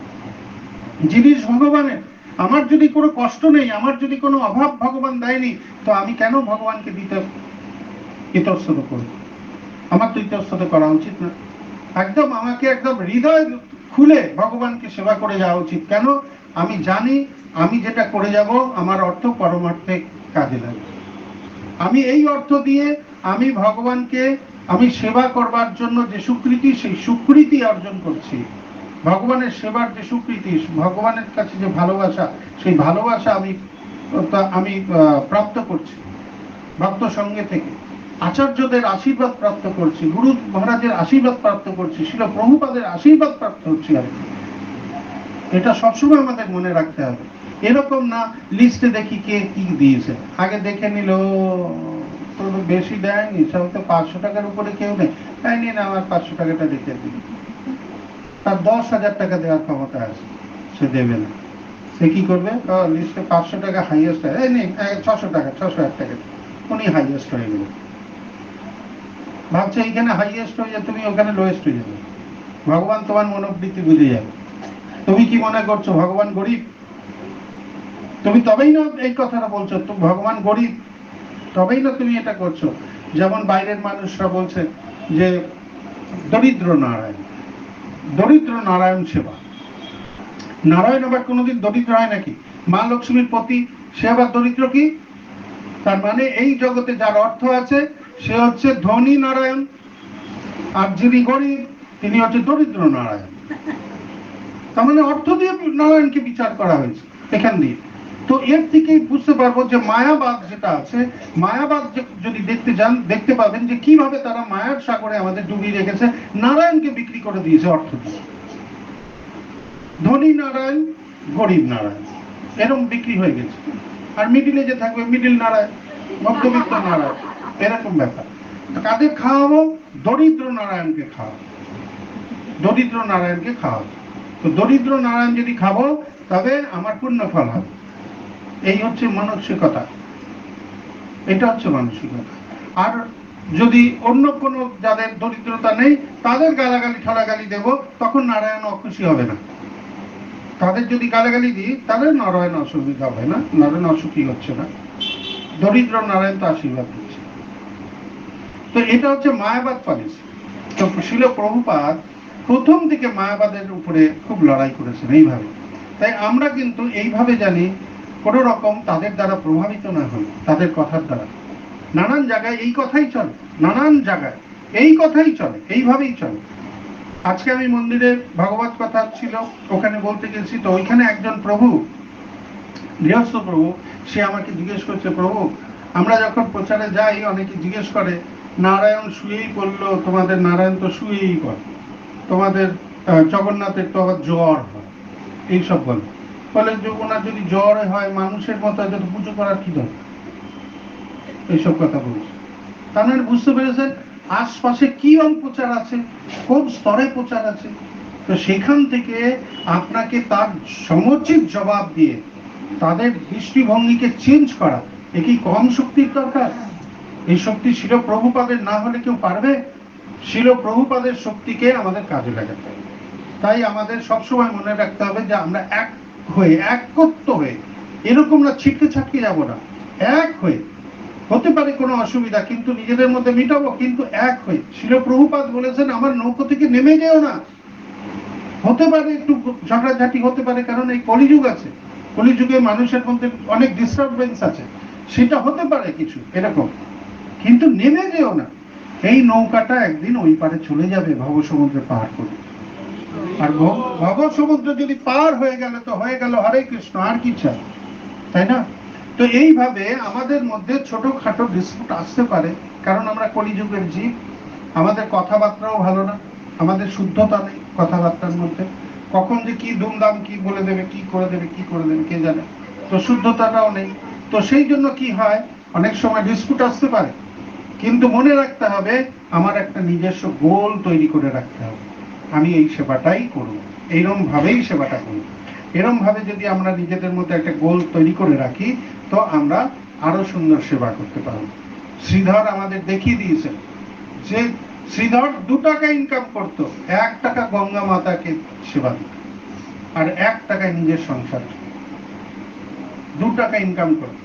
জিনিস ভগবানের, আমার যদি কোনো কষ্ট নেই, আমার যদি কোনো অভাব ভগবান দেয়নি, তো আমি কেন ভগবানকে দিতে ইতস্তত করব? আমার তো ইতস্তত করা উচিত না। একদম আমাকে একদম হৃদয় খুলে ভগবানকে সেবা করে যাওয়া উচিত। কেন? আমি জানি আমি যেটা করে যাব আমার অর্থ পরমার্থে কাজে লাগবে। আমি এই অর্থ দিয়ে আমি ভগবানকে আমি সেবা করবার জন্য যে স্বীকৃতি, সেই স্বীকৃতি অর্জন করছি। ভগবানের সেবার যে স্বীকৃতি, ভগবানের কাছে যে ভালোবাসা, সেই ভালোবাসা আমি প্রাপ্ত করছি ভক্ত সঙ্গে থেকে। আচার্যদের আশীর্বাদ প্রাপ্ত করছি, গুরু মহারাজের আশীর্বাদ প্রাপ্ত করছি, শিল প্রভুপাদের আশীর্বাদ প্রাপ্ত হচ্ছি। আর এটা সবসময় আমাদের মনে রাখতে হবে। এরকম না লিস্টে দেখি কে কি দিয়েছে, আগে দেখে নিল বেশি দেয়নি, সব তো 500 টাকার উপরে কেউ নেই, তাই নিয়ে না আমার 500 টাকাটা রেখে দিল। তার 10,000 টাকা দেওয়ার ক্ষমতা আছে, সে দেবে না। সে কি করবে? লিস্টে 500 টাকা হাইয়েস্ট, এই নেই 600 টাকা, 601 টাকা, উনি হাইয়েস্ট হয়ে গেল। ভাবছে এইখানে হাইয়েস্ট হয়ে যায়, তুমি ওখানে লোয়েস্ট হয়ে যাবে। ভগবান তোমার মনোবৃত্তি বুঝে যাবে। তুমি কি মনে করছো ভগবান গরিব? তুমি তবেই না এই কথাটা বলছো, তুমি ভগবান গরিব, তবেই না তুমি এটা করছো। যেমন বাইরের মানুষরা বলছে যে দরিদ্র নারায়ণ, দরিদ্র নারায়ণ সেবা। নারায়ণ আবার কোনোদিন দরিদ্র হয় নাকি? মা লক্ষ্মীর প্রতি সে আবার দরিদ্র কি? তার মানে এই জগতে যার অর্থ আছে সে হচ্ছে ধনী নারায়ণ, আর যিনি গরিব তিনি হচ্ছে দরিদ্র নারায়ণ। তার মানে অর্থ দিয়ে নারায়ণকে বিচার করা হয়েছে এখান দিয়ে। তো এর থেকেই বুঝতে পারবো যে মায়াবাদ যেটা আছে, মায়াবাদ যদি দেখতে যান, দেখতে পাবেন যে কিভাবে তারা মায়ার সাগরে আমাদের ডুবিয়ে রেখেছে, নারায়ণকে বিক্রি করে দিয়েছে অর্থ দিয়ে। ধনী নারায়ণ, গরিব নারায়ণ, এরকম বিক্রি হয়ে গেছে। আর মিডিলে যে থাকবে মিডিল নারায়ণ, মধ্যবিত্ত নারায়ণ, এরকম ব্যাপার। কাদের খাওয়াবো? দরিদ্র নারায়ণকে খাওয়াবো, দরিদ্র নারায়ণকে খাওয়াবো। তো দরিদ্র নারায়ণ যদি খাবো তবে আমার পুণ্য ফল হবে। এই হচ্ছে মানসিকতা, এটা হচ্ছে মানসিকতা। আর যদি অন্য কোনো যাদের দরিদ্রতা নেই তাদের গালাগালি ঠলাগালি দেব, তখন নারায়ণ অখুশি হবে না। তাদের যদি গালাগালি দিই তাদের নারায়ণ অসুবিধা হবে না, নারায়ণ অসুখী হচ্ছে না, দরিদ্র নারায়ণ তো আশীর্বাদ দিচ্ছে। তো এটা হচ্ছে মায়াবাদ পলিসি। তো শিল প্রভুপাদ প্রথম থেকে মায়াবাদের উপরে খুব লড়াই করেছেন এইভাবে। তাই আমরা কিন্তু এইভাবে জানি কোনো রকম তাদের দ্বারা প্রভাবিত না হই, তাদের কথার দ্বারা। নানান জায়গায় এই কথাই চলে, নানান জায়গায় এই কথাই চলে, এইভাবেই চলে। আজকে আমি মন্দিরে ভাগবত কথা ছিল, ওখানে বলতে গেছি, তো ওইখানে একজন প্রভু, গৃহস্থ প্রভু, সে আমাকে জিজ্ঞেস করছে, প্রভু আমরা যখন প্রচারে যাই অনেকে জিজ্ঞেস করে নারায়ণ শুয়েই পড়লো, তোমাদের নারায়ণ তো শুয়েই পড়ে। তোমাদের জগন্নাথের তো আবার জ্বর হয়, এইসব বলে বলে যে ওনার যদি জ্বর হয় মানুষের মতো যত পুজো করার কি দরকার, এইসব কথা বলছে। তার মানে বুঝতে পেরেছেন আশপাশে কি প্রচার আছে, কোন স্তরে প্রচার আছে। তো সেখান থেকে আপনাকে তার সমুচিত জবাব দিয়ে তাদের দৃষ্টিভঙ্গিকে চেঞ্জ করা, এ কি কম শক্তির দরকার? এই শক্তি শিল প্রভুপাদের না হলে কেউ পারবে? শিল প্রভুপাদের শক্তিকে আমাদের কাজে লাগাতে হবে। তাই আমাদের সবসময় মনে রাখতে হবে যে আমরা এক হয়ে, একত্র হয়ে, এরকম না ছিটকে ছাটকে যাবো না, এক হয়ে। হতে পারে কোনো অসুবিধা, কিন্তু নিজেদের মধ্যে মিটাবো, কিন্তু এক হয়ে। শিল প্রভুপাদ বলেছেন আমার নৌকো থেকে নেমে যেও না। হতে পারে একটু ঝগড়াঝাটি হতে পারে, কারণ এই কলিযুগ আছে, কলিযুগে মানুষের মধ্যে অনেক ডিস্টারবেন্স আছে, সেটা হতে পারে কিছু এরকম, কিন্তু নেমে যেও না। এই নৌকাটা একদিন ওই পারে চলে যাবে, ভব সমুদ্রে পার করে। আর ভব সমুদ্র যদি পার হয়ে গেল তো হয়ে গেল হরে কৃষ্ণ, আর কি চাই, তাই না? তো এইভাবে আমাদের মধ্যে ছোটখাটো ডিসপুট আসতে পারে, কারণ আমরা কলিযুগের জীব, আমাদের কথাবার্তাও ভালো না, আমাদের শুদ্ধতা নেই কথাবার্তার মধ্যে, কখন যে কি দুমদাম কি বলে দেবে, কি করে দেবে, কি করে দেবে কে জানে, তো শুদ্ধতাটাও নেই। তো সেই জন্য কি হয়, অনেক সময় ডিসপুট আসতে পারে, কিন্তু মনে রাখতে হবে আমার একটা নিজস্ব গোল তৈরি করে রাখতে হবে, আমি এই সেবাটাই করব, এইরকম ভাবেই সেবাটা করব। এরকম ভাবে যদি আমরা নিজেদের মধ্যে একটা গোল তৈরি করে রাখি, তো আমরা আরো সুন্দর সেবা করতে পারব। শ্রীধর আমাদের দেখিয়ে দিয়েছেন যে শ্রীধর 2 টাকা ইনকাম করতো, 1 টাকা গঙ্গা মাতাকে সেবা দিত, আর 1 টাকায় নিজের সংসার। 2 টাকা ইনকাম করতো,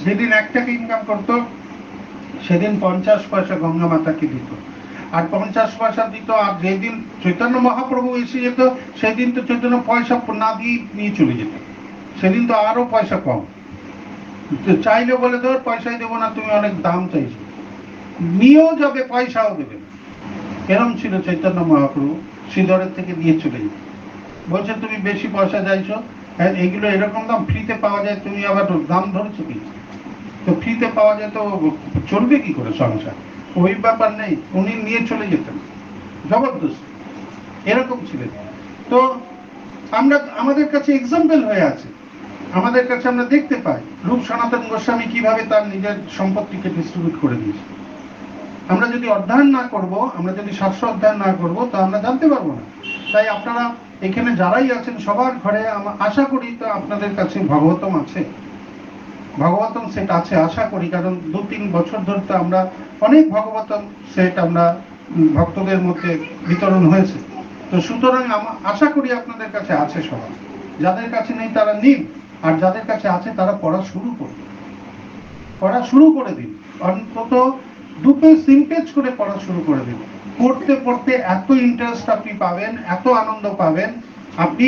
যেদিন 1 টাকা ইনকাম করতো সেদিন 50 পয়সা গঙ্গা মাতাকে দিত, আর 50 পয়সা দিত। আর যেদিন চৈতন্য মহাপ্রভু এসে যেত সেদিন তো চৈতন্য পয়সা না দিয়ে নিয়ে চলে যেত, সেদিন তো আরো পয়সা কম, চাইলে বলে দেওয়ার পয়সাই দেবো না, তুমি অনেক দাম চাইছো, নিয়েও যাবে পয়সাও দেবে। এরম ছিল চৈতন্য মহাপ্রভু, শ্রীধরের থেকে নিয়ে চলে যেত, বলছে তুমি বেশি পয়সা চাইছো, এগুলো এরকম দাম, ফ্রিতে পাওয়া যায়, তুমি আবার দাম ধরেছো কি? তো ফ্রিতে পাওয়া যায় তো চলবে কি করে সংসার, ওই ব্যাপার নেই, উনি নিয়ে চলে যেতেন জবরদস্ত, এরকম ছিলেন। তো আমরা আমাদের কাছে এক্সাম্পল হয়ে আছে, আমাদের কাছে আমরা দেখতে পাই রূপ সনাতন গোস্বামী কিভাবে তার নিজের সম্পত্তিকে ডিস্ট্রিবিউট করে দিয়েছে। আমরা যদি অধ্যয়ন না করব, আমরা যদি শাস্ত্র অধ্যয়ন না করব, তা আমরা জানতে পারবো না। তাই আপনারা এখানে যারাই আছেন সবার ঘরে আশা করি তো আপনাদের কাছে ভাগবতম আছে, ভাগবতম সেট আছে আশা করি, কারণ 2-3 বছর ধরে তো আমরা অনেক ভাগবতম সেট আমরা ভক্তদের মধ্যে বিতরণ হয়েছে। তো সুতরাং আশা করি আপনাদের কাছে আছে সবার, যাদের কাছে নেই তারা নিন, আর যাদের কাছে আছে তারা পড়া শুরু করুন, পড়া শুরু করে দিন, অন্তত 2 পেজ 3 পেজ করে পড়া শুরু করে দিন। পড়তে পড়তে এত ইন্টারেস্ট আপনি পাবেন, এত আনন্দ পাবেন, আপনি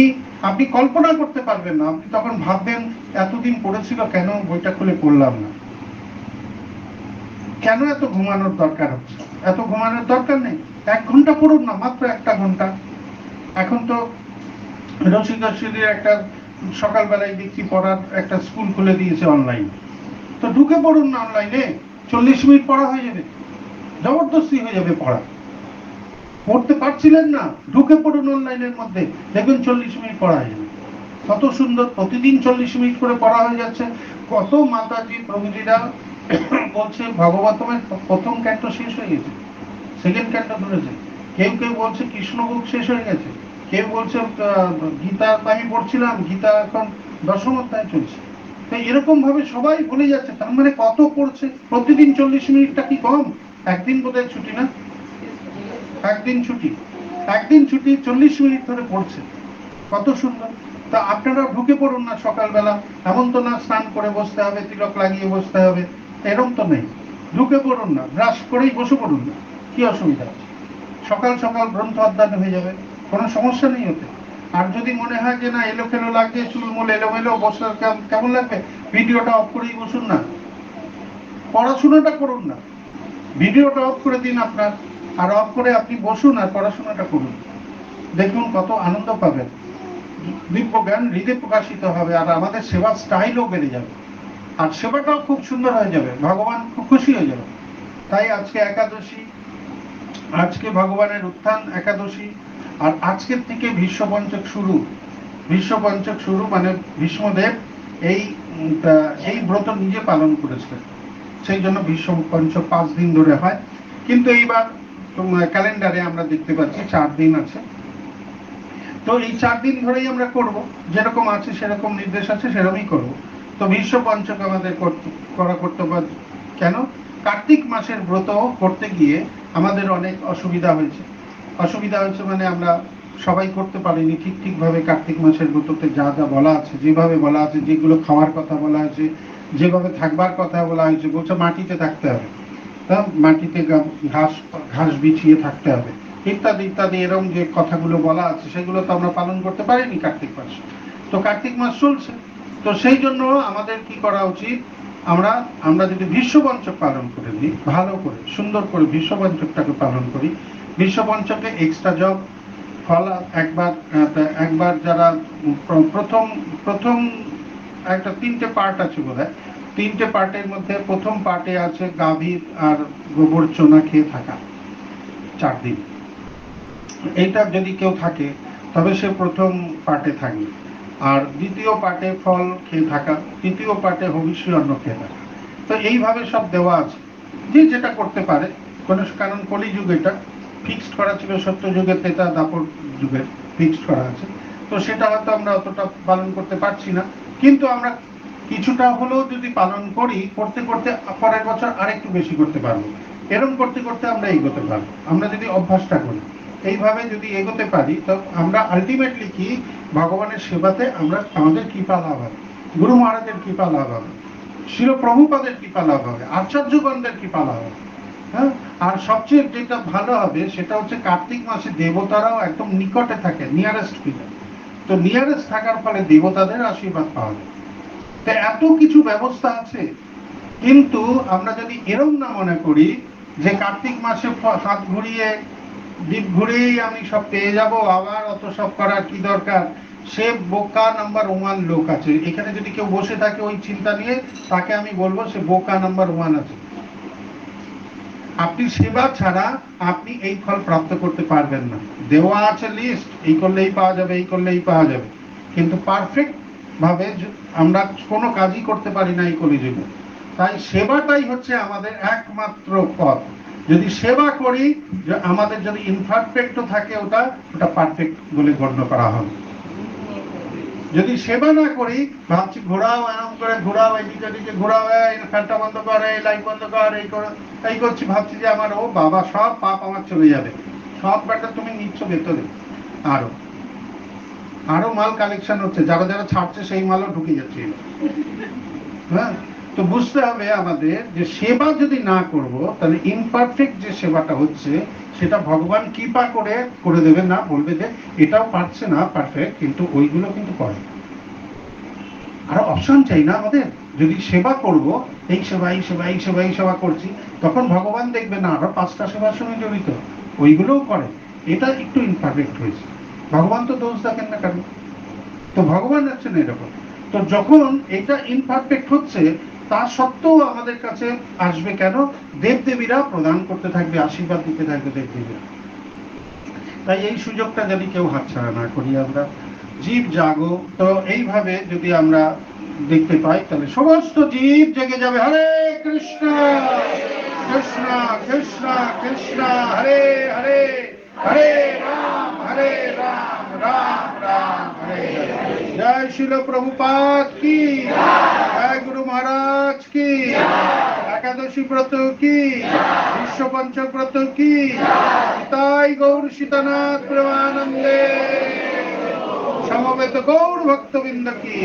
আপনি কল্পনা করতে পারবেন না। আপনি তখন ভাববেন এতদিন পড়েছিল কেন বইটা খুলে পড়লাম না, কেন এত ঘুমানোর দরকার হচ্ছে, এত ঘুমানোর দরকার নেই, 1 ঘন্টা পড়ুন না, মাত্র 1টা ঘন্টা। এখন তো রসিকশ্রীর একটা সকালবেলায় দেখছি পড়ার একটা স্কুল খুলে দিয়েছে অনলাইন, তো ঢুকে পড়ুন না অনলাইনে, 40 মিনিট পড়া হয়ে যাবে, জবরদস্তি হয়ে যাবে পড়া। পড়তে পারছিলেন না, ঢুকে পড়ুন অনলাইনের মধ্যে, দেখবেন 40 মিনিট পড়া হয়ে যাবে, কত সুন্দর, প্রতিদিন 40 মিনিট করে পড়া হয়ে যাচ্ছে। কত মাতাজি প্রভুজিরা বলছে ভাগবতমের প্রথম ক্যান্টো শেষ হয়ে গেছে, সেকেন্ড ক্যান্টো ধরেছে, কেউ কেউ বলছে কৃষ্ণভোগ শেষ হয়ে গেছে, কেউ বলছে গীতা, আমি পড়ছিলাম গীতা এখন 10ম অধ্যায় চলছে। তো এরকম ভাবে সবাই বলে যাচ্ছে, তার মানে কত পড়ছে, প্রতিদিন 40 মিনিটটা কি কম? একদিন বোধহয় ছুটি না, একদিন ছুটি, 40 মিনিট ধরে পড়ছে, কত সুন্দর। তা আপনারা ঢুকে পড়ুন না সকালবেলা, এমন তো না স্নান করে বসতে হবে, তিলক লাগিয়ে বসতে হবে, এরকম তো নেই, ঢুকে পড়ুন না, ব্রাশ করেই বসে পড়ুন না, কি অসুবিধা আছে? সকাল সকাল গ্রন্থ অধ্যয়ন হয়ে যাবে, কোনো সমস্যা নেই ওতে। আর যদি মনে হয় যে না এলোমেলো লাগছে, চুলমুল এলোমেলো, বসে কেমন লাগবে, ভিডিওটা অফ করেই বসুন না, পড়াশোনাটা করুন না, ভিডিওটা অফ করে দিন আপনার, আর অফ করে আপনি বসুন আর পড়াশোনাটা করুন, দেখুন কত আনন্দ পাবেন, দিব্য জ্ঞান হৃদয়ে প্রকাশিত হবে, আর আমাদের সেবার স্টাইলও বেড়ে যাবে, আর সেবাটাও খুব সুন্দর হয়ে যাবে, ভগবান খুব খুশি হয়ে যাবে। তাই আজকে একাদশী, আজকে ভগবানের উত্থান একাদশী, আর আজকের থেকে ভীষ্মপঞ্চক শুরু। ভীষ্মপঞ্চক শুরু মানে ভীষ্মদেব এই এই ব্রত নিজে পালন করেছিলেন, সেই জন্য ভীষ্মপঞ্চক 5 দিন ধরে হয়। কিন্তু এইবার ক্যালেন্ডারে আমরা দেখতে পাচ্ছি 4 দিন আছে। তো এই 4 দিন ধরেই আমরা করব, যেরকম আছে সেরকম নির্দেশ আছে সেরকমই করব। তো ভীষ্মপঞ্চক আমাদের করা কর্তব্য। কেন? কার্তিক মাসের ব্রত করতে গিয়ে আমাদের অনেক অসুবিধা হয়েছে। অসুবিধা হয়েছে মানে আমরা সবাই করতে পারিনি ঠিকভাবে। কার্তিক মাসের ব্রততে যা যা বলা আছে, যেভাবে বলা আছে, যেগুলো খাওয়ার কথা বলা হয়েছে, যেভাবে থাকবার কথা বলা হয়েছে, বলছে মাটিতে থাকতে হবে, মাটিতে ঘাস বিছিয়ে থাকতে হবে, ইত্যাদি ইত্যাদি, এরকম যে কথাগুলো বলা আছে সেগুলো তো আমরা পালন করতে পারিনি কার্তিক মাসে। তো কার্তিক মাস চলছে, তো সেই জন্য আমাদের কি করা উচিত, আমরা যদি ভীষ্মপঞ্চক পালন করে দিই, ভালো করে সুন্দর করে ভীষ্মপঞ্চকটাকে পালন করি। ভীষ্মপঞ্চকে এক্সট্রা জব ফল একবার যারা প্রথম একটা 3টে পার্ট আছে বোধহয়, 3টে পার্টের মধ্যে প্রথম পার্টে আছে গাভীর আর গোবর চোনা খেয়ে থাকা 4 দিন। এইটা যদি কেউ থাকে তবে সে প্রথম পার্টে থাকবে। আর দ্বিতীয় পার্টে ফল খেয়ে থাকা, তৃতীয় পার্টে হবিষ্যি অন্ন খেয়ে থাকা। তো এইভাবে সব দেওয়া আছে, যে যেটা করতে পারে। কারণ কলিযুগ এটা ফিক্সড করা ছিল, সত্য যুগের তেতা দাপর যুগের ফিক্সড করা আছে। তো সেটা হয়তো আমরা অতটা পালন করতে পারছি না, কিন্তু আমরা কিছুটা হলেও যদি পালন করি, করতে করতে পরের বছর আরেকটু বেশি করতে পারবো। এরকম করতে করতে আমরা এগোতে পারবো, আমরা যদি অভ্যাসটা করি। এইভাবে যদি এগোতে পারি, তো আমরা আলটিমেটলি কি ভগবানের সেবাতে আমাদের কৃপা লাভ হবে, গুরু মহারাজের কৃপা লাভ হবে, শিল প্রভুপাদের কৃপা লাভ হবে, আচার্যগণদের কৃপা লাভ হবে। হ্যাঁ, আর সবচেয়ে যেটা ভালো হবে সেটা হচ্ছে কার্তিক মাসে দেবতারাও একদম নিকটে থাকে, নিয়ারেস্ট ফিগার। তো নিয়ারেস্ট থাকার ফলে দেবতাদের আশীর্বাদ পাওয়া যায়। তো এত কিছু ব্যবস্থা আছে, কিন্তু আমরা যদি এরম না মনে করি যে কার্তিক মাসে হাত ঘুরিয়ে দ্বীপ ঘুরেই আমি সব পেয়ে যাব, আবার অত সব করার কি দরকার, সে বোকা নাম্বার 1 লোক আছে এখানে। যদি কেউ বসে থাকে ওই চিন্তা নিয়ে, তাকে আমি বলবো সে বোকা নাম্বার 1 আছে। আপনি সেবা ছাড়া আপনি এই ফল প্রাপ্ত করতে পারবেন না। দেওয়া আছে লিস্ট, এই করলেই পাওয়া যাবে, এই করলেই পাওয়া যাবে, কিন্তু পারফেক্ট ভাবে আমরা কোনো কাজই করতে পারি না এই কলিযুগে। তাই সেবাটাই হচ্ছে আমাদের একমাত্র পথ। যদি সেবা করি, যে আমাদের যদি ইমপারফেক্টও থাকে ওটা পারফেক্ট বলে গণ্য করা হবে। যদি সেবা না করি, ভাবছি ঘোরাও, এরকম করে ঘোরাও, এদিকে এদিকে ঘোরাও, ফ্যানটা বন্ধ করে, লাইট বন্ধ কর, এই করছি, ভাবছি যে আমার ও বাবা সব পাপ আমার চলে যাবে। সব ব্যাটা তুমি নিচ্ছ ভেতরে, আরো মাল কালেকশন হচ্ছে, যারা যারা ছাড়ছে সেই মালও ঢুকে যাচ্ছে। হ্যাঁ, তো বুঝতে হবে আমাদের যে সেবা যদি না করব, তাহলে ইমপারফেক্ট যে সেবাটা হচ্ছে সেটা ভগবান কৃপা করে দেবে না, বলবে যে এটাও পারছে না পারফেক্ট, কিন্তু ওইগুলো কিন্তু করে। আর অপশন চাই না আমাদের। যদি সেবা করব, এই সেবা এই সেবা এই সেবা এই সেবা করছি, তখন ভগবান দেখবে না আরো 5টা সেবার সঙ্গে জড়িত, ওইগুলোও করে, এটা একটু ইমপারফেক্ট হয়েছে। ভগবান তো দোষ দেখেন না কেন? তো ভগবান আছেন এরকম। তো যখন এটা ইমপারফেক্ট হচ্ছে, তা সত্ত্বেও আমাদের কাছে আসবে কেন? দেবদেবীরা প্রদান করতে থাকবে, আশীর্বাদ দিতে থাকবে দেবদেবীরা। তাই এই সুযোগটা যদি কেউ হাতছাড়া না করি, আমরা জীব জাগো, তো এইভাবে যদি আমরা দেখতে পাই, তাহলে সমস্ত জীব জেগে যাবে। হরে কৃষ্ণ কৃষ্ণ কৃষ্ণ কৃষ্ণ হরে হরে, হরে রাম রাম রাম হরে হরে। জয় শিল প্রভুপাদ কি, জয় গুরু মহারাজ কি, একাদশী ব্রত কি, বিশ্বপঞ্চক ব্রত কি, তাই গৌর সীতানাথ প্রেমানন্দে সমবেত গৌর ভক্তবৃন্দ কি।